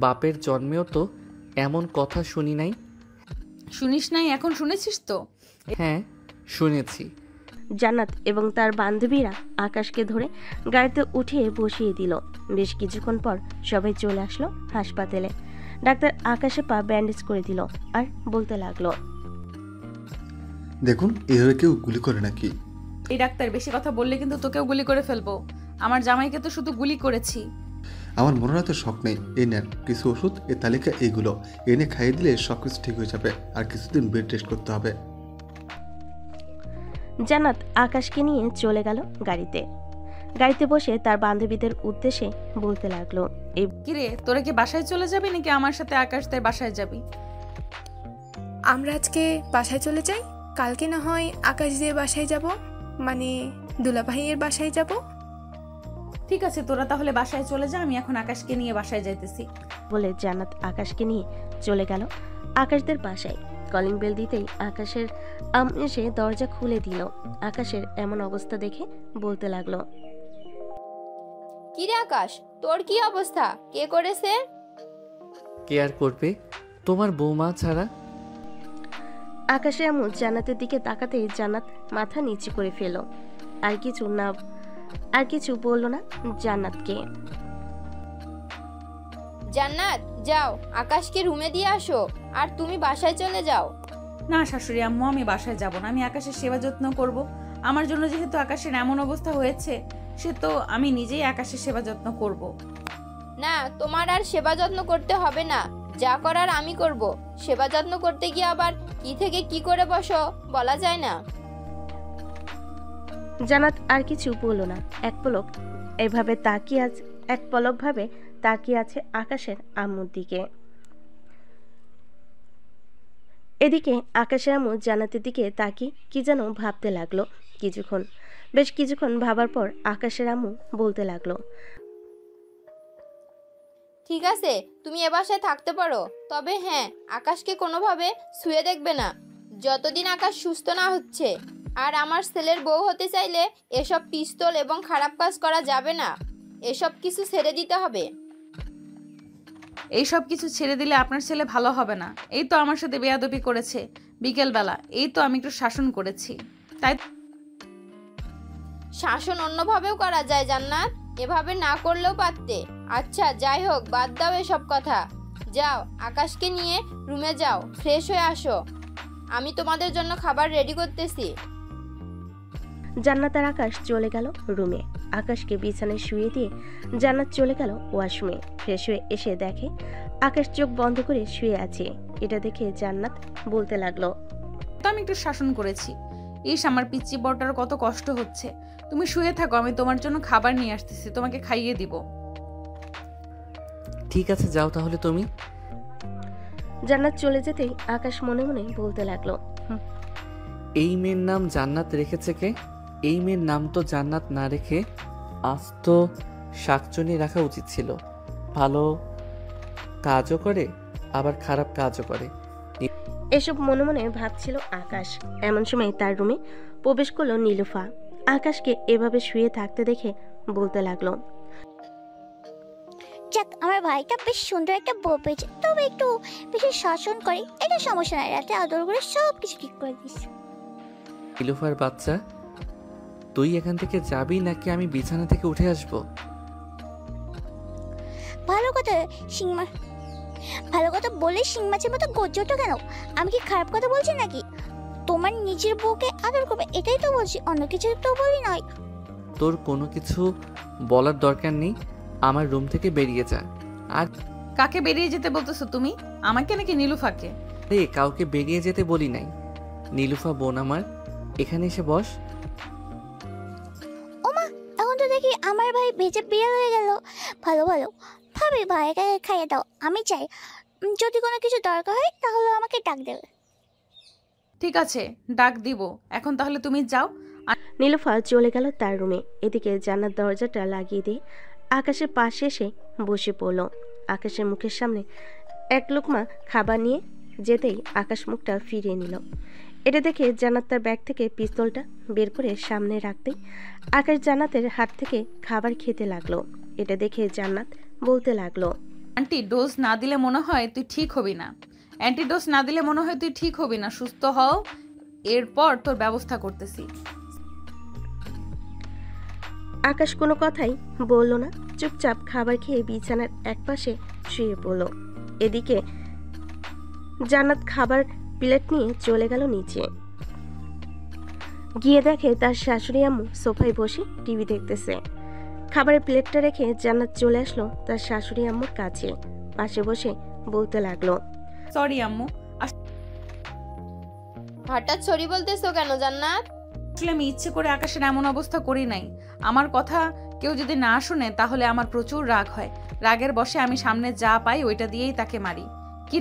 বাপের জন্মেও তো এমন কথা শুনি নাই। শুনিস নাই, এখন শুনেছিস তো? হ্যাঁ শুনেছি। জান্নাত এবং তার বান্ধবীরা আকাশকে ধরে গাড়িতে উঠিয়ে বসিয়ে দিল। বেশ কিছুক্ষণ পর সবাই চলে আসলো হাসপাতালে। ডাক্তার আকাশে পা ব্যান্ডেজ করে দিল আর বলতে লাগলো, দেখুন এভাবে কেউ গুলি করে নাকি? এই ডাক্তার বেশি কথা বললে কিন্তু তোকেও গুলি করে ফেলবো। আমার জামাইকে তো শুধু গুলি করেছি। আমার মনে হয় তো শখ নেই। এই নেন কিছু ওষুধ, এই তালিকা এইগুলো এনে খাইয়ে দিলে সব কিছু ঠিক হয়ে যাবে। আর কিছুদিন বেড রেস্ট করতে হবে। জান্নাত আকাশকে নিয়ে চলে গেল গাড়িতে। গাড়িতে বসে তার বান্ধবীদের উদ্দেশ্যে বলতে লাগলো, এই কিরে তোরা কি বাসায় চলে যাবি নাকি আমার সাথে আকাশদের বাসায় যাবি? আমরা আজকে বাসায় চলে যাই, কালকে না হয় আকাশ দিয়ে বাসায় যাব, মানে দুলাভাইয়ের বাসায় যাব। ঠিক আছে তোরা তাহলে বাসায় চলে যা, আমি এখন আকাশকে নিয়ে বাসায় যাইতেছি। বলে জান্নাত আকাশকে নিয়ে চলে গেল আকাশদের বাসায়। কলিং বেল দিতেই আকাশের এসে দরজা খুলে দিল। আকাশের এমন অবস্থা দেখে বলতে লাগলো, কিরে আকাশ, তোর কি অবস্থা? কে করেছে? কে আর করবে, তোমার বৌমা ছাড়া। আকাশে এমন জান্নাতের দিকে তাকাতেই জান্নাত মাথা নিচু করে ফেল। আর কিছু বলল না জান্নাতকে। জান্নাত যাও, আকাশকে রুমে দিয়ে আসো, আর তুমি বাসায় চলে যাও। না শাশুড়ি আম্মু, আমি বাসায় যাব না। আমি আকাশের সেবা যত্ন করব। আমার জন্য যেহেতু আকাশের এমন অবস্থা হয়েছে, সে তো আমি নিজেই আকাশের সেবা যত্ন করব। না, তোমার আর সেবা যত্ন করতে হবে না, যা করার আমি করব। সেবা যত্ন করতে গিয়ে আবার কি থেকে কি করে বসো বলা যায় না। জান্নাত আর কিছু বলল না। এক পলক ভাবে তাকিয়ে আছে আকাশের আম্মুর দিকে। এদিকে আকাশের আম্মু জান্নাতের দিকে তাকিয়ে কি যেন ভাবতে লাগলো। বেশ কিছুক্ষণ ভাবার পর আকাশের আম্মু বলতে লাগলো, ঠিক আছে, তুমি এ বাসায় থাকতে পারো, তবে হ্যাঁ, আকাশকে কোনোভাবে ছুঁয়ে দেখবে না যতদিন আকাশ সুস্থ না হচ্ছে। আর আমার ছেলের বউ হতে চাইলে এসব পিস্তল এবং খারাপ কাজ করা যাবে না, এসব কিছু ছেড়ে দিতে হবে। এই সব কিছু ছেড়ে দিলে আপনার ছেলে ভালো হবে না। এই তো আমার সাথে বেয়াদবি করেছে বিকেলবেলা, এই তো আমি একটু শাসন করেছি। তাই শাসন অন্যভাবেও করা যায় জান্নাত, এভাবে না করলেও পারতে। আচ্ছা যাই হোক, বাদ দাও এসব কথা। যাও, আকাশকে নিয়ে রুমে যাও, ফ্রেশ হয়ে আসো, আমি তোমাদের জন্য খাবার রেডি করতেছি। জান্নাত আর আকাশ চলে গেল রুমে। আকাশকে বিছানায় শুয়ে দিয়ে জান্নাত চলে গেল ওয়াশরুমে। ফ্রেশ হয়ে এসে দেখে আকাশ চোখ বন্ধ করে শুয়ে আছে। এটা দেখে জান্নাত বলতে লাগলো, তো আমি একটু শাসন করেছি। আমার পিচ্চি বড়টার কত কষ্ট হচ্ছে। তুমি শুয়ে থাকো, আমি তোমার জন্য খাবার নিয়ে আসতেছি, তোমাকে খাইয়ে দিব। ঠিক আছে যাও তাহলে তুমি। জান্নাত চলে যেতেই আকাশ মনে মনে বলতে লাগলো, এই মেয়ের নাম জান্নাত রেখেছে কে? এই মেয়ের নাম তো জান্নাত না রেখে আস্ত শাকচুনি রাখা উচিত ছিল। ভালো কাজও করে আবার খারাপ কাজও করে। এসব মনে মনে ভাবছিল আকাশ। এমন সময় তার রুমে প্রবেশ করলো নীলুফা। আকাশকে এভাবে শুয়ে থাকতে দেখে বলতে লাগলো, যাক, আমার ভাইটা বেশ সুন্দর একটা বউ পেয়েছে, তবে একটু বেশি শাসন করে, এটা সমস্যা নাই, রাতে আদর করে সব কিছু ঠিক করে দিস। নীলুফার বাচ্চা, তুই এখান থেকে যাবি নাকি আমি বিছানা থেকে উঠে আসবো? ভালো কথা বলে শিং মাছের মতো গর্জটা কেন? আমি কি খারাপ কথা বলছি নাকি? তোমার নিজের বউকে আদর করবে, এটাই তো বলছি, অন্য কিছু তো বলি নয়। তোর কোনো কিছু বলার দরকার নেই, আমার রুম থেকে বেরিয়ে যা। আর কাকে বেরিয়ে যেতে বলতেছো তুমি? আমাকে নাকি নীলুফাকে? কাউকে বেরিয়ে যেতে বলি নাই। নীলুফা বোন আমার, এখানে এসে বস। ওমা, এখন তো দেখি আমার ভাই বেঁচে বিয়ে হয়ে গেল। ভালো ভাবি, ভাইকে খাইয়ে দাও, আমি চাই যদি কোনো কিছু দরকার হয় তাহলে আমাকে ডাক দেবে। ঠিক আছে, ডাক দিব। এখন তাহলে তুমি যাও। নীলুফা চলে গেল তার রুমে। এদিকে জান্নাত দরজাটা লাগিয়ে দিয়ে আকাশের পাশে এসে বসে পড়ল। আকাশের মুখের সামনে এক লোকমা খাবার নিয়ে যেতেই আকাশ মুখটা ফিরিয়ে নিল। এটা দেখে জান্নাত তার ব্যাগ থেকে পিস্তলটা বের করে সামনে রাখতেই আকাশ জান্নাতের হাত থেকে খাবার খেতে লাগলো। এটা দেখে জান্নাত বলতে লাগলো, আন্টি ডোজ না দিলে মনে হয় তুই ঠিক হবি না, অ্যান্টিডোজ না দিলে মনে হয় তুই ঠিক হবি না, সুস্থ হও, এরপর তোর ব্যবস্থা করতেছি। আকাশ কোনো কথাই বলল না, চুপচাপ খাবার খেয়ে বিছানার একপাশে শুয়ে পড়ল। এদিকে জান্নাত খাবার প্লেট নিয়ে চলে গেল নিচে, গিয়ে দেখে তার শাশুড়ি আম্মু সোফায় বসে টিভি দেখতেছে। খাবারের প্লেটটা রেখে জান্নাত চলে আসলো তার শাশুড়ি আম্মুর কাছে, পাশে বসে বলতে লাগলো, সরি আম্মু। হঠাৎ সরি বলতেছো কেন জান্নাত? আসলে আমি ইচ্ছে করে আকাশের এমন অবস্থা করি নাই। আমার কথা কেউ যদি না শুনে তাহলে আমার প্রচুর রাগ হয়, রাগের বশে আমি সামনে যা পাই ওইটা দিয়েই তাকে মারি। কি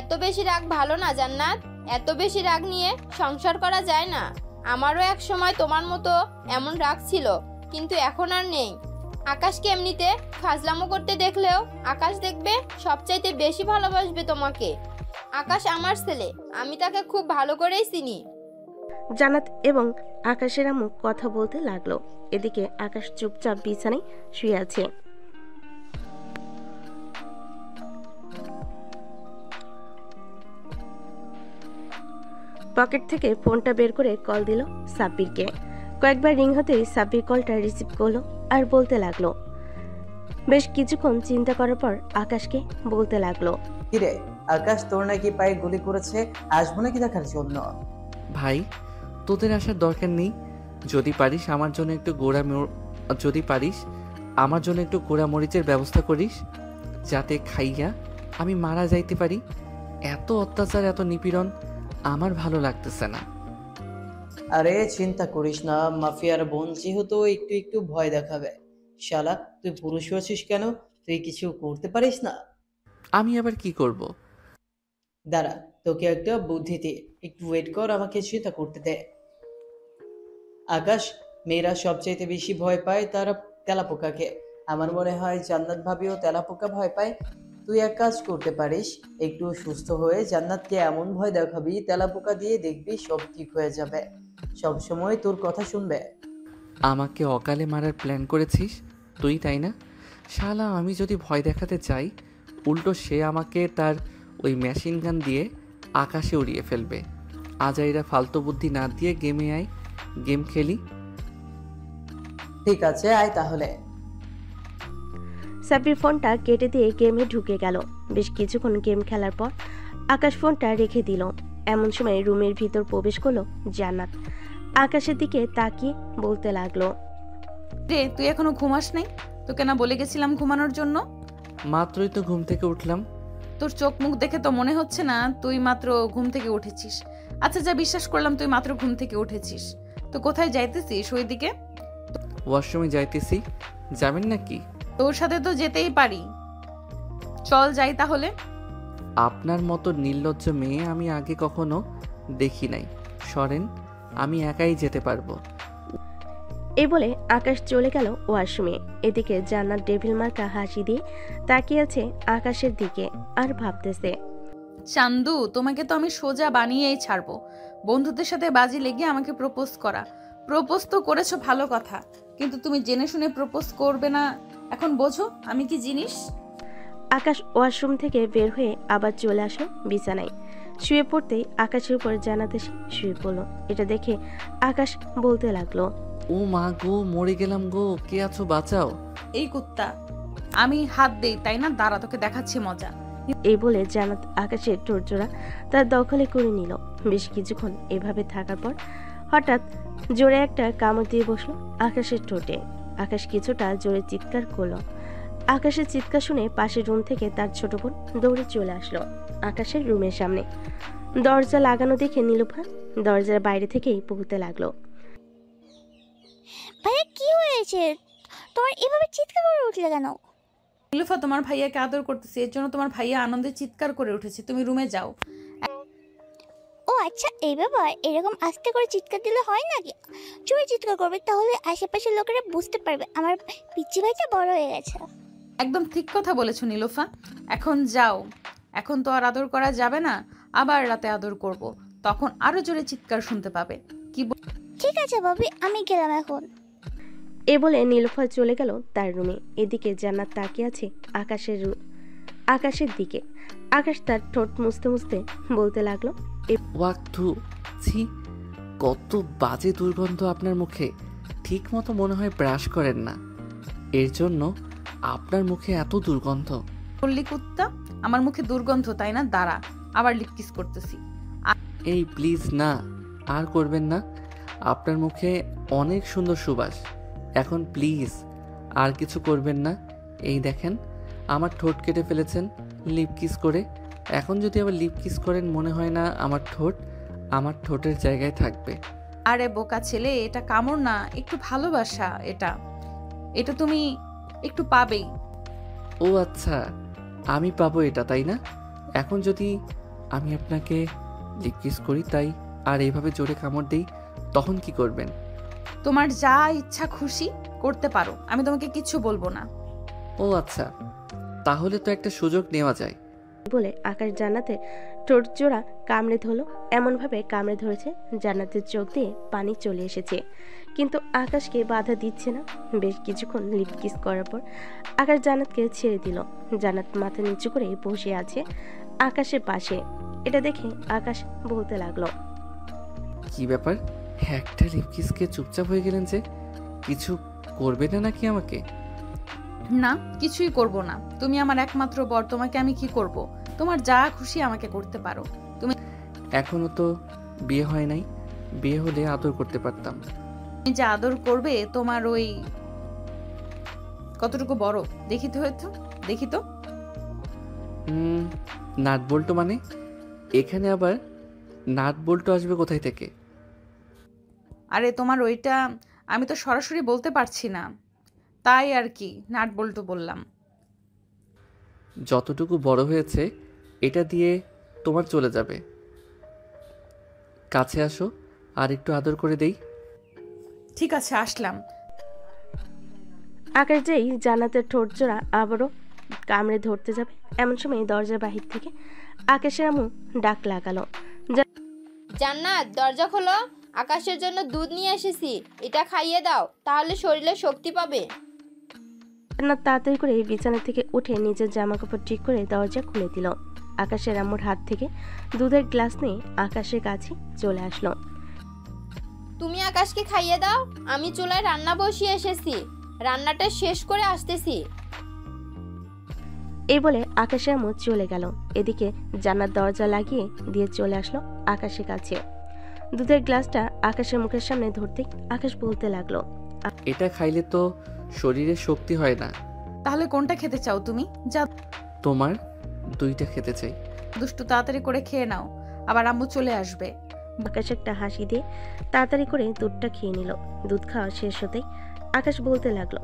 এত বেশি রাগ ভালো না জান্নাত, এত বেশি রাগ নিয়ে সংসার করা যায় না। আমারও এক সময় তোমার মতো এমন রাগ ছিল, কিন্তু এখন আর নেই। আকাশকে এমনিতে ফাজলামো করতে দেখলেও আকাশ দেখবে সবচাইতে বেশি ভালোবাসবে তোমাকে। আকাশ আমার ছেলে, আমি তাকে খুব ভালো করেই চিনি। জান্নাত এবং আকাশের আম্মু কথা বলতে লাগলো। এদিকে আকাশ চুপচাপ বিছানায় শুয়ে আছে। পকেট থেকে ফোনটা বের করে কল দিল সাব্বিরকে। কয়েকবার রিং হতেই সাব্বির কলটা রিসিভ করলো আর বলতে লাগলো। বেশ কিছুক্ষণ চিন্তা করার পর আকাশকে বলতে লাগলো, কিরে আকাশ, তোর নাকি পায়ে গুলি করেছে, আসবো নাকি দেখার জন্য? ভাই তোদের আসার দরকার নেই, যদি পারিস আমার জন্য একটু গোড়া মরিচের ব্যবস্থা করিস, যাতে খাইয়া আমি মারা যাইতে পারি। এত অত্যাচার, এত নিপীড়ন আমার ভালো লাগতেছে না। আরে চিন্তা করিস না, মাফিয়ার বোন যেহেতু একটু একটু ভয় দেখাবে। শালা তুই পুরুষ হয়েছিস কেন? তুই কিছু করতে পারিস না? আমি আবার কি করব? দাঁড়া, তোকে একটা বুদ্ধি দে, একটু ওয়েট কর, আমাকে চিন্তা করতে দে। আকাশ, মেয়েরা সবচাইতে বেশি ভয় পায় তারা তেলাপোকাকে। আমার মনে হয় জান্নাত ভাবিও তেলাপোকা ভয় পায়। তুই এক কাজ করতে পারিস, একটু সুস্থ হয়ে জান্নাতকে এমন ভয় দেখাবি, তেলাপোকা দিয়ে দেখবি সব ঠিক হয়ে যাবে, সব সময় তোর কথা শুনবে। আমাকে অকালে মারার প্ল্যান করেছিস তুই, তাই না? শালা আমি যদি ভয় দেখাতে চাই, উল্টো সে আমাকে তার ওই মেশিন গান দিয়ে আকাশে উড়িয়ে ফেলবে। আজাইরা ফালতু বুদ্ধি না দিয়ে গেমে আয়, গেম খেলি। ঠিক আছে, আয় তাহলে। সাব্বির ফোনটা কেটে দিয়ে গেমে ঢুকে গেল। বেশ কিছুক্ষণ গেম খেলার পর আকাশ ফোনটা রেখে দিল। এমন সময় রুমের ভিতর প্রবেশ করলো জান্নাত। আকাশের দিকে তাকিয়ে বলতে লাগলো, রে তুই এখনো ঘুমাস নাই? তোকে না বলে গেছিলাম ঘুমানোর জন্য? মাত্রই তো ঘুম থেকে উঠলাম। তোর চোখ মুখ দেখে তো মনে হচ্ছে না তুই মাত্র ঘুম থেকে উঠেছিস। আচ্ছা যা, বিশ্বাস করলাম তুই মাত্র ঘুম থেকে উঠেছিস, তো কোথায় যাইতেছিস? ওই দিকে ওয়াশরুমে যাইতেছি, যাবেন নাকি? তোর সাথে তো যেতেই পারি, চল যাই তাহলে। আপনার মতো নির্লজ্জ মেয়ে আমি আগে কখনো দেখি নাই, সরেন, আমি একাই যেতে পারবো। এই বলে আকাশ চলে গেল ওয়াশরুমে। এদিকে জান্নাত ডেভিল মার্কা হাসি দিয়ে তাকিয়ে আছে আকাশের দিকে আর ভাবতেছে, চান্দু তোমাকে তো আমি সোজা বানিয়েই ছাড়বো। বন্ধুদের সাথে বাজি লেগে আমাকে প্রপোজ করা, প্রপোজ তো করেছো ভালো কথা, কিন্তু তুমি জেনে শুনে প্রপোজ করবে না, এখন বোঝো আমি কি জিনিস। আকাশ ওয়াশরুম থেকে বের হয়ে আবার চলে আসলো বিছানায়। শুয়ে পড়তেই আকাশের উপর জান্নাত এসে শুয়ে পড়লো। এটা দেখে আকাশ বলতে লাগলো, ও মা গো, মরে গেলাম গো, কে আছো বাঁচাও। এই কুত্তা, আমি হাত দেই তাই না? দাঁড়া তোকে দেখাচ্ছি মজা। এই বলে জান্নাত আকাশের ঠোঁটজোড়া তার দখলে করে নিল। বেশ কিছুক্ষণ এভাবে থাকার পর হঠাৎ জোরে একটা কামড় দিয়ে বসলো আকাশের ঠোঁটে। আকাশ কিছুটা জোরে চিৎকার করলো। আকাশের চিৎকার শুনে পাশের রুম থেকে তার ছোট বোন দৌড়ে চলে আসলো আকাশের রুমের সামনে। দরজা লাগানো দেখে নীলুফা দরজার বাইরে থেকেই বলতে লাগলো, ভাইয়া কি হয়েছে? তোমার এভাবে চিৎকার করে উঠলে কেন? নীলুফা তোমার ভাইয়াকে আদর করতেছে, এর জন্য তোমার ভাইয়া আনন্দে চিৎকার করে উঠেছে, তুমি রুমে যাও। ও আচ্ছা, এই ব্যাপার। এরকম আস্তে করে চিৎকার দিলে হয় নাকি? জোরে চিৎকার করবে, তাহলে আশেপাশের লোকেরা বুঝতে পারবে আমার পিচ্চি ভাইটা বড় হয়ে গেছে। একদম ঠিক কথা বলেছো নীলুফা, এখন যাও, এখন তো আর আদর করা যাবে না, আবার রাতে আদর করব। তখন আরো জোরে চিৎকার শুনতে পাবে। ঠিক আছে ভাবি, আমি গেলাম এখন। এ বলে নীলুফার চলে গেল তার রুমে। এদিকে জান্নাত তাকিয়ে আছে আকাশের দিকে। আকাশ তার ঠোঁট মুছতে মুছতে বলতে লাগলো, ওয়াক্তু ছি, কত বাজে দুর্গন্ধ আপনার মুখে। ঠিক মতো মনে হয় ব্রাশ করেন না, এর জন্য আপনার মুখে এত দুর্গন্ধ। বললি কুত্তা, আমার মুখে দুর্গন্ধ তাই না? দাঁড়া, আবার লিপ কিস করতেছি। এই প্লিজ না, আর করবেন না। আপনার মুখে অনেক সুন্দর সুবাস। এখন প্লিজ আর কিছু করবেন না। এই দেখেন আমার ঠোঁট কেটে ফেলেছেন লিপ কিস করে। এখন যদি আবার লিপ কিস করেন, মনে হয় না আমার ঠোঁটের জায়গায় থাকবে। আরে বোকা ছেলে, এটা কামড় না, একটু ভালোবাসা। এটা তুমি একটু পাবেই। ও আচ্ছা, আমি পাবো এটা, তাই না? এখন যদি আমি আপনাকে লিপ কিস করি তাই আর এইভাবে জোরে কামড় দেই, তখন কি করবেন? তোমার যা ইচ্ছা খুশি করতে পারো, আমি তোমাকে কিছু বলবো না। ও আচ্ছা, তাহলে তো একটা সুযোগ নেওয়া যায়। বলে আকাশ জান্নাতের ঠোঁট জোড়া কামড়ে ধরলো। এমনভাবে কামড়ে ধরেছে জান্নাতের চোখ দিয়ে পানি চলে এসেছে, কিন্তু আকাশকে বাধা দিচ্ছে না। বেশ কিছুক্ষণ লিপ কিস করার পর আকাশ জান্নাতকে ছেড়ে দিল। জান্নাত মাথা নিচু করে বসে আছে আকাশের পাশে। এটা দেখে আকাশ বলতে লাগলো, কি ব্যাপার, একটা লিপ কিসকে চুপচাপ হয়ে গেলেন যে? কিছু করবে না নাকি আমাকে? না, কিছুই করব না। তুমি আমার একমাত্র বর, তোমাকে আমি কি করব? তোমার যা খুশি আমাকে করতে পারো। তুমি এখনো তো বিয়ে হয় নাই, বিয়ে হলে আদর করতে পারতাম। তুমি যে আদর করবে, তোমার ওই কতটুকু বড় দেখি তো। নাট বল্টু মানে? এখানে আবার নাট বল্টু আসবে কোথায় থেকে? আরে তোমার ওইটা আমি তো সরাসরি বলতে পারছি না, তাই আর কি নাট বল্টু বললাম। যতটুকু বড় হয়েছে এটা দিয়ে তোমার চলে যাবে। কাছে আসো, আর একটু আদর করে দেই। ঠিক আছে, আসলাম। আকাশ যেই জান্নাতের ঠোঁট জোড়া আবারও কামড়ে ধরতে যাবে, এমন সময় দরজার বাহির থেকে আকাশের আম্মু ডাক লাগালো, জান্নাত দরজা খোলো, আকাশের জন্য দুধ নিয়ে এসেছি, এটা খাইয়ে দাও, তাহলে শরীরে শক্তি পাবে। জান্নাত তাড়াতাড়ি করে বিছানা থেকে উঠে নিজের জামা কাপড় ঠিক করে দরজা খুলে দিল। আকাশের আম্মুর হাত থেকে দুধের গ্লাস নিয়ে আকাশের কাছে চলে আসলো। তুমি আকাশকে খাইয়ে দাও, আমি চুলায় রান্না বসিয়ে এসেছি, রান্নাটা শেষ করে আসতেছি। এই বলে আকাশের আম্মু চলে গেল। এদিকে জান্নাত দরজা লাগিয়ে দিয়ে চলে আসলো আকাশের কাছে। দুধের গ্লাসটা আকাশের মুখের সামনে ধরতেই আকাশ বলতে লাগলো, এটা খাইলে তো শরীরে শক্তি হয় না। তাহলে কোনটা খেতে চাও তুমি? যা, তোমার দুইটা খেতে চাই। দুষ্টু, তাড়াতাড়ি করে খেয়ে নাও, আবার আম্মু চলে আসবে। আকাশ একটা হাসি দিয়ে তাড়াতাড়ি করে দুধটা খেয়ে নিল। দুধ খাওয়া শেষ হতেই আকাশ বলতে লাগলো,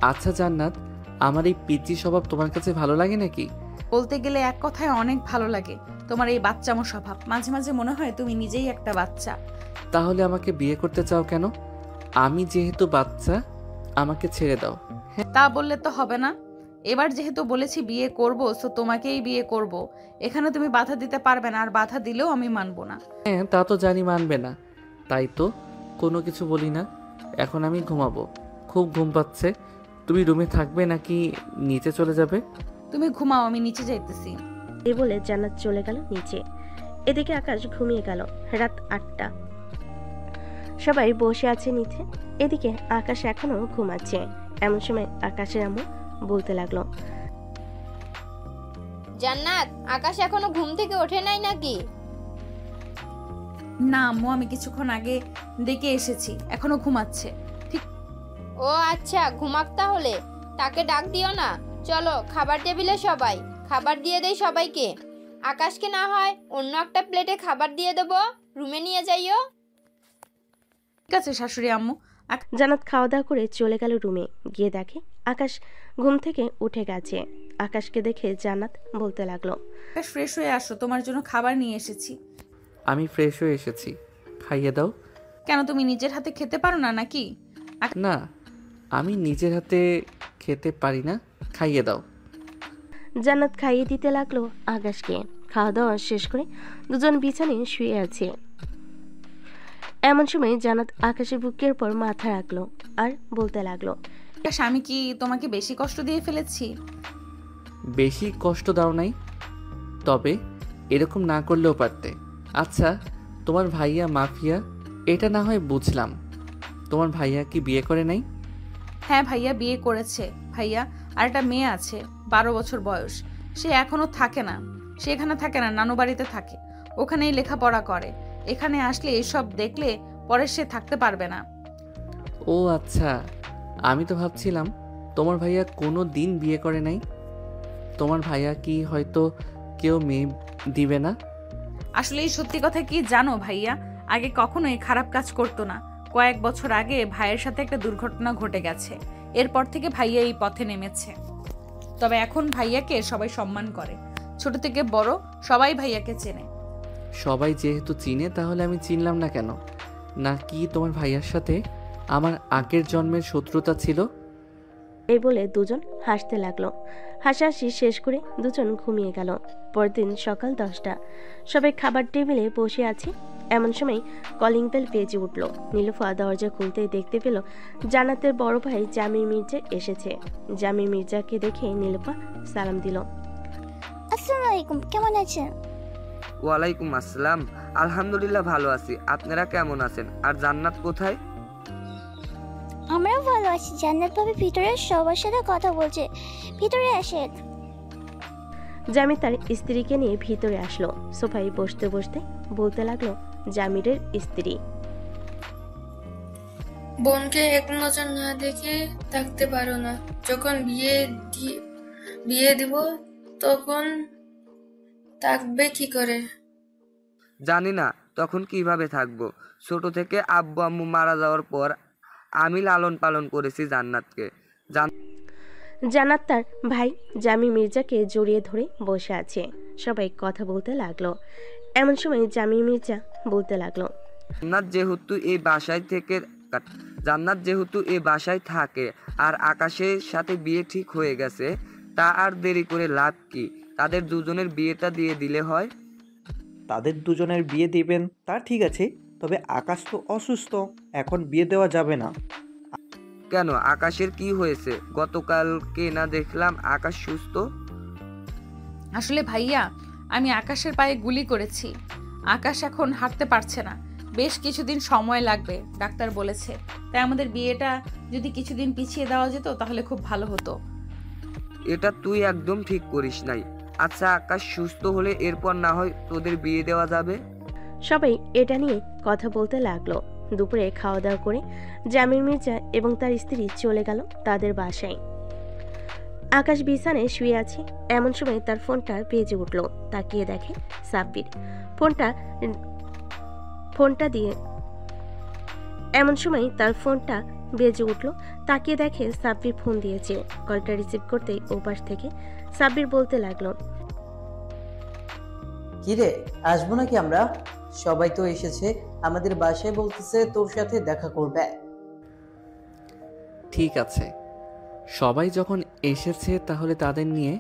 আচ্ছা জান্নাত, আমার এই পিচ্চি স্বভাব তোমার কাছে ভালো লাগে নাকি? বলতে গেলে এক কথায় অনেক ভালো লাগে। তোমার এই বাচ্চামো স্বভাব, মাঝে মাঝে মনে হয় তুমি নিজেই একটা বাচ্চা। তাহলে আমাকে বিয়ে করতে চাও কেন? আমি যেহেতু বাচ্চা, আমাকে ছেড়ে দাও। তা বললে তো হবে না। এবার যেহেতু বলেছি বিয়ে করব, সো তোমাকেই বিয়ে করব। এখানে তুমি বাধা দিতে পারবে না, আর বাধা দিলেও আমি মানবো না। হ্যাঁ, তা তো জানি মানবে না, তাই তো কোনো কিছু বলি না। এখন আমি ঘুমাবো, খুব ঘুম পাচ্ছে। তুমি রুমে থাকবে নাকি নিচে চলে যাবে? তুমি ঘুমাও, আমি নিচে যাইতেছি। এই বলে জান্নাত চলে গেল নিচে। এদিকে আকাশ ঘুমিয়ে গেল। রাত 8টা, সবাই বসে আছে নিচে। এদিকে আকাশ এখনো ঘুমাচ্ছে। এমন সময় আকাশের আম্মু বলতে লাগলো, জান্নাত, আকাশ এখনো ঘুম থেকে ওঠে নাই নাকি? না আম্মু, আমি কিছুক্ষণ আগে দেখে এসেছি, এখনো ঘুমাচ্ছে। ঠিক। ও আচ্ছা, ঘুমাক তাহলে, তাকে ডাক দিও না। চলো খাবার টেবিলে সবাই, খাবার দিয়ে দেই সবাইকে। আকাশকে না হয় অন্য একটা প্লেটে খাবার দিয়ে দেবো, রুমে নিয়ে যাইও। ঠিক আছে শাশুড়ি আম্মু। জান্নাত খাওয়া দাওয়া করে চলে গেল রুমে। গিয়ে দেখে আকাশ ঘুম থেকে উঠে গেছে। আকাশকে দেখে জান্নাত বলতে লাগলো, আকাশ ফ্রেশ হয়ে আসো, তোমার জন্য খাবার নিয়ে এসেছি। আমি ফ্রেশ হয়ে এসেছি, খাইয়ে দাও। কেন, তুমি নিজের হাতে খেতে পারো না নাকি? না, আমি নিজের হাতে খেতে পারি না, খাইয়ে দাও। জান্নাত খাইয়ে দিতে লাগলো আকাশকে। খাওয়া দাওয়া শেষ করে দুজন বিছানায় শুয়ে আছে। এমন সময় জান্নাত আকাশের বুকের পর মাথা রাখলো আর বলতে লাগলো, আমি কি তোমাকে বেশি কষ্ট দিয়ে ফেলেছি? বেশি কষ্ট দাও নাই, তবে এরকম না করলেও পারতে। আচ্ছা, তোমার ভাইয়া মাফিয়া এটা না হয় বুঝলাম, তোমার ভাইয়া কি বিয়ে করে নাই? হ্যাঁ ভাইয়া বিয়ে করেছে। ভাইয়া আর একটা মেয়ে আছে, 12 বছর বয়স। সে এখনো থাকে না, সে এখানে থাকে না, নানু বাড়িতে থাকে, ওখানেই লেখাপড়া করে। এখানে আসলে এসব দেখলে পরে সে থাকতে পারবে না। ও আচ্ছা, আমি তো ভাবছিলাম তোমার ভাইয়া কোনো দিন বিয়ে করে নাই। তোমার ভাইয়া কি হয়তো কেউ মেয়ে দিবে না? আসলে এই সত্যি কথা কি জানো ভাইয়া, আগে কখনোই খারাপ কাজ করতো না। কয়েক বছর আগে ভাইয়ের সাথে একটা দুর্ঘটনা ঘটে গেছে, এরপর থেকে ভাইয়া এই পথে নেমেছে। তবে এখন ভাইয়াকে সবাই সম্মান করে, ছোট থেকে বড় সবাই ভাইয়াকে চেনে। সবাই যেহেতু চিনে, তাহলে আমি চিনলাম না কেন? না কি তোমার ভাইয়ার সাথে আমার আগের জন্মের শত্রুতা ছিল? এই বলে দুজন হাসতে লাগলো। হাসাহাসি শেষ করে দুজন ঘুমিয়ে গেল। পরদিন সকাল 10টা, সবাই খাবার টেবিলে বসে আছে। এমন সময় কলিং বেল বেজে উঠল। নীলুফা দরজা খুলতেই দেখতে পেল জান্নাতের বড় ভাই জামির মির্জা এসেছে। জামির মির্জাকে দেখে নীলুফা সালাম দিল। আসসালামু আলাইকুম, কেমন আছেন? ওয়ালাইকুম আসসালাম, আলহামদুলিল্লাহ ভালো আছি। আপনারা কেমন আছেন? আর জান্নাত কোথায়? আমরাও ভালো আছি। জান্নাত ভাবি ভিতরে সবার সাথে কথা বলছে, ভিতরে আসেন। জামির তার স্ত্রীকে নিয়ে ভিতরে আসলো। সোফায় বসতে বসতে বলতে লাগলো জামিরের স্ত্রী, বোনকে এক নজর না দেখে থাকতে পারো না। যখন বিয়ে দিব তখন থাকবে কি করে? জানি না তখন কিভাবে থাকবো। ছোট থেকে আব্বু আম্মু মারা যাওয়ার পর আমি লালন পালন করেছি জান্নাতকে। জান্নাত তার ভাই জামি মির্জাকে জড়িয়ে ধরে বসে আছে। সবাই কথা বলতে লাগলো। এমন সময় জামি মির্জা বলতে লাগলো, জান্নাত যেহেতু এই বাসায় থাকে আর আকাশের সাথে বিয়ে ঠিক হয়ে গেছে, তা আর দেরি করে লাভ কি? তাদের দুজনের বিয়েটা দিয়ে দিলে হয়। তাদের দুজনের বিয়ে দিবেন তা ঠিক আছে, তবে আকাশ তো অসুস্থ, এখন বিয়ে দেওয়া যাবে না। কেন, আকাশের কি হয়েছে? গতকালকে না দেখলাম আকাশ সুস্থ। আসলে ভাইয়া, আমি আকাশের পায়ে গুলি করেছি। আকাশ এখন হাঁটতে পারছে না, বেশ কিছুদিন সময় লাগবে ডাক্তার বলেছে। তাই আমাদের বিয়েটা যদি কিছুদিন পিছিয়ে দেওয়া যেত তাহলে খুব ভালো হতো। এটা তুই একদম ঠিক করিস নাই। আচ্ছা, আকাশ সুস্থ হলে এরপর না হয় তোদের বিয়ে দেওয়া যাবে। সবাই এটা নিয়ে কথা বলতে লাগলো। দুপুরে খাওয়া দাওয়া করে জামির মির্জা এবং তার স্ত্রী চলে গেল তাদের বাসায়। আকাশ বিছানায় শুয়ে আছে। এমন সময় তার ফোনটা বেজে উঠল। তাকিয়ে দেখে সাব্বির। ফোনটা দিয়ে এমন সময় তার ফোনটা বেজে উঠল। তাকিয়ে দেখে সাব্বির ফোন দিয়েছে। কলটা রিসিভ করতেই ওপাশ থেকে সাব্বির বলতে লাগলো, কিরে, আসবো নাকি আমরা? সবাই তো এসেছে, আমাদের বাসায় বলতেছে তোর সাথে দেখা করবে। ঠিক আছে, সবাই যখন এসেছে তাহলে তাদের নিয়ে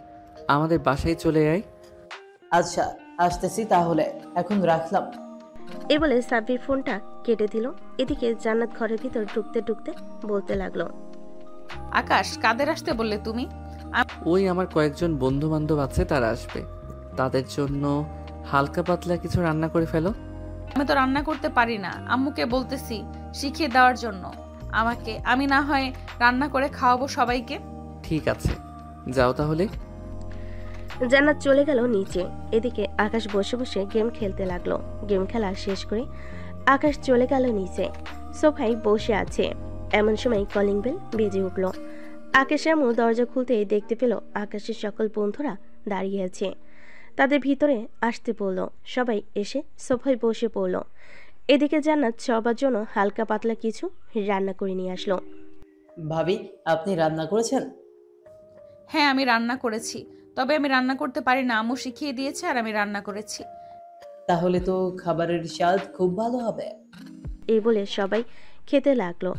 আমাদের বাসায় চলে আয়। আচ্ছা, আসতেছি তাহলে, এখন রাখলাম। এই বলে সাব্বির ফোনটা কেটে দিল। এদিকে জান্নাত ঘরের ভিতর ঢুকতে ঢুকতে বলতে লাগলো, আকাশ, কাদের আসতে বললে তুমি? ওই আমার কয়েকজন বন্ধু বান্ধব আছে, তারা আসবে। তাদের জন্য হালকা পাতলা কিছু রান্না করে ফেলো। আমি তো রান্না করতে পারি না, আম্মুকে বলতেছি শিখিয়ে দেওয়ার জন্য আমাকে। আমি না হয় রান্না করে খাওয়াবো সবাইকে। ঠিক আছে, যাও তাহলে। জান্নাত চলে গেল নিচে। এদিকে আকাশ বসে বসে গেম খেলতে লাগলো। গেম খেলা শেষ করে আকাশ চলে গেল নিচে, সোফায় বসে আছে। এমন সময় কলিং বেল বেজে উঠল। আকাশ আম্মু দরজা খুলতেই দেখতে পেল আকাশের সকল বন্ধুরা দাঁড়িয়ে আছে। তাদের ভিতরে আসতে বলল। সবাই এসে সোফায় বসে পড়ল। এদিকে জান্নাত সবার জন্য হালকা পাতলা কিছু রান্না করে নিয়ে আসলো। ভাবি, আপনি রান্না করেছেন? হ্যাঁ, আমি রান্না করেছি, তবে আমি রান্না করতে পারি না। আম্মু শিখিয়ে দিয়েছে আর আমি রান্না করেছি। তাহলে তো খাবারের স্বাদ খুব ভালো হবে। এই বলে সবাই খেতে লাগলো।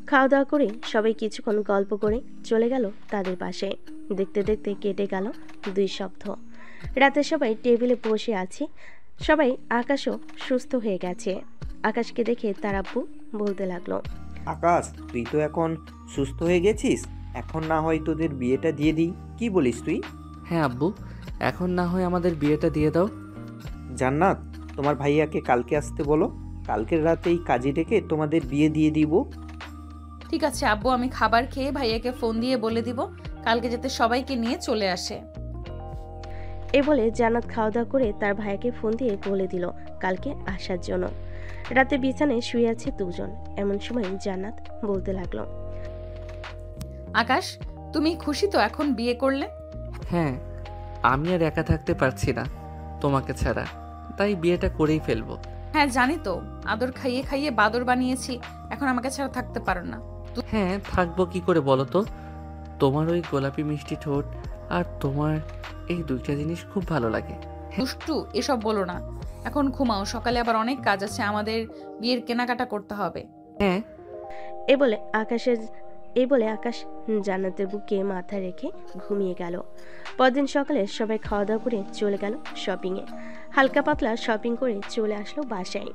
খাওয়া দাওয়া করে সবাই কিছুক্ষণ গল্প করে চলে গেল তাদের পাশে। দেখতে দেখতে কেটে গেল 2 সপ্তাহ। রাতে সবাই টেবিলে বসে আছে। সবাই আকাশও সুস্থ হয়ে গেছে। আকাশকে দেখে তার আব্বু বলতে লাগলো, আকাশ তুই তো এখন সুস্থ হয়ে গেছিস, এখন না হয় তোদের বিয়েটা দিয়ে দিই, কি বলিস তুই? হ্যাঁ আব্বু, এখন না হয় আমাদের বিয়েটা দিয়ে দাও। জান্নাত, তোমার ভাইয়াকে কালকে আসতে বলো, কালকের রাতেই কাজে ডেকে তোমাদের বিয়ে দিয়ে দিব। ঠিক আছে আব্বু, আমি খাবার খেয়ে ভাইয়াকে ফোন দিয়ে বলে দিব কালকে যাতে সবাইকে নিয়ে চলে আসে। এ বলে জান্নাত খাওয়া দাওয়া করে তার ভাইকে ফোন দিয়ে বলে দিল কালকে আসার জন্য। রাতে বিছানায় শুয়ে আছে দুজন। এমন সময় জান্নাত বলতে লাগলো, আকাশ তুমি খুশি তো এখন বিয়ে করলে? হ্যাঁ, আমি আর একা থাকতে পারছি না তোমাকে ছাড়া, তাই বিয়েটা করেই ফেলবো। হ্যাঁ জানি তো, আদর খাইয়ে খাইয়ে বাদর বানিয়েছি, এখন আমাকে ছাড়া থাকতে পারো না। হ্যাঁ থাকবো কি করে বলো তো, তোমার ওই গোলাপি মিষ্টি ঠোঁট আর তোমার এই দুইটা জিনিস খুব ভালো লাগে। দুষ্টু এসব বলো না, এখন ঘুমাও, সকালে আবার অনেক কাজ আছে, আমাদের বিয়ের কেনাকাটা করতে হবে। হ্যাঁ। এই বলে আকাশ জান্নাতের বুকে মাথা রেখে ঘুমিয়ে গেল। পরদিন সকালে সবাই খাওয়া দাওয়া করে চলে গেল শপিংয়ে। হালকা পাতলা শপিং করে চলে আসলো বাসায়।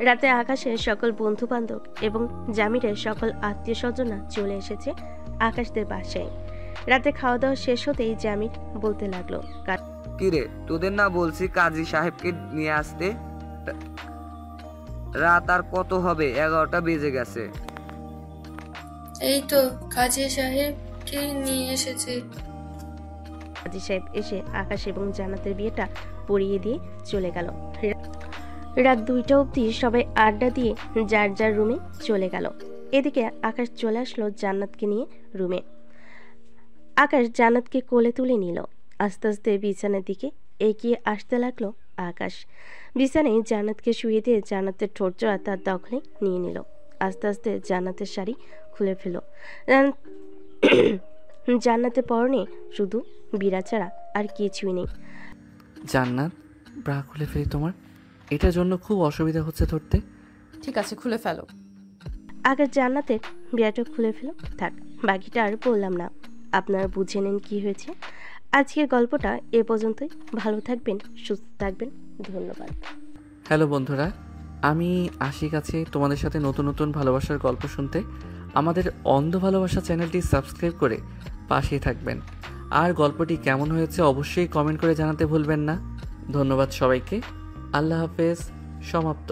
রাতে আকাশের সকল বন্ধু বান্ধব এবং জামিরের সকল আত্মীয় স্বজনরা চলে এসেছে আকাশদের বাসায়। রাতে খাওয়া দাওয়া শেষ হতেই জামির বলতে লাগলো, কিরে তোদের না বলছি কাজী সাহেবকে নিয়ে আসতে, রাত আর কত হবে, 11টা বেজে গেছে। এই তো কাজী সাহেবকে নিয়ে এসেছে। কাজী সাহেব এসে আকাশ এবং জান্নাতের বিয়েটা পড়িয়ে দিয়ে চলে গেল। রাত 2টা অবধি সবাই আড্ডা দিয়ে যার যার রুমে চলে গেল। এদিকে আকাশ চলে আসলো জান্নাতকে নিয়ে রুমে। আকাশ জান্নাতকে কোলে তুলে নিল। আস্তে আস্তে বিছানার দিকে এগিয়ে আসতে লাগলো আকাশ। বিছানায় জান্নাতকে শুয়ে দিয়ে জান্নাতের ঠোঁট জোড়া তার দখলে নিয়ে নিল। আস্তে আস্তে জান্নাতের শাড়ি খুলে ফেল। জান্নাতের পরনে শুধু বিড়া ছাড়া আর কিছুই নেই। জান্নাত, ব্রা খুলে ফেলি তোমার, এটার জন্য খুব অসুবিধা হচ্ছে ধরতে। ঠিক আছে খুলে ফেলো। আকাশ জান্নাতের বিড়াটা খুলে ফেল। থাক, বাকিটা আর বললাম না, আপনারা বুঝে নেন কি হয়েছে। আজকের গল্পটা এ পর্যন্তই। ভালো থাকবেন, সুস্থ থাকবেন, ধন্যবাদ। হ্যালো বন্ধুরা, আমি আশিক আছি তোমাদের সাথে নতুন নতুন ভালোবাসার গল্প শুনতে। আমাদের অন্ধ ভালোবাসা চ্যানেলটি সাবস্ক্রাইব করে পাশেই থাকবেন। আর গল্পটি কেমন হয়েছে অবশ্যই কমেন্ট করে জানাতে ভুলবেন না। ধন্যবাদ সবাইকে। আল্লাহ হাফেজ। সমাপ্ত।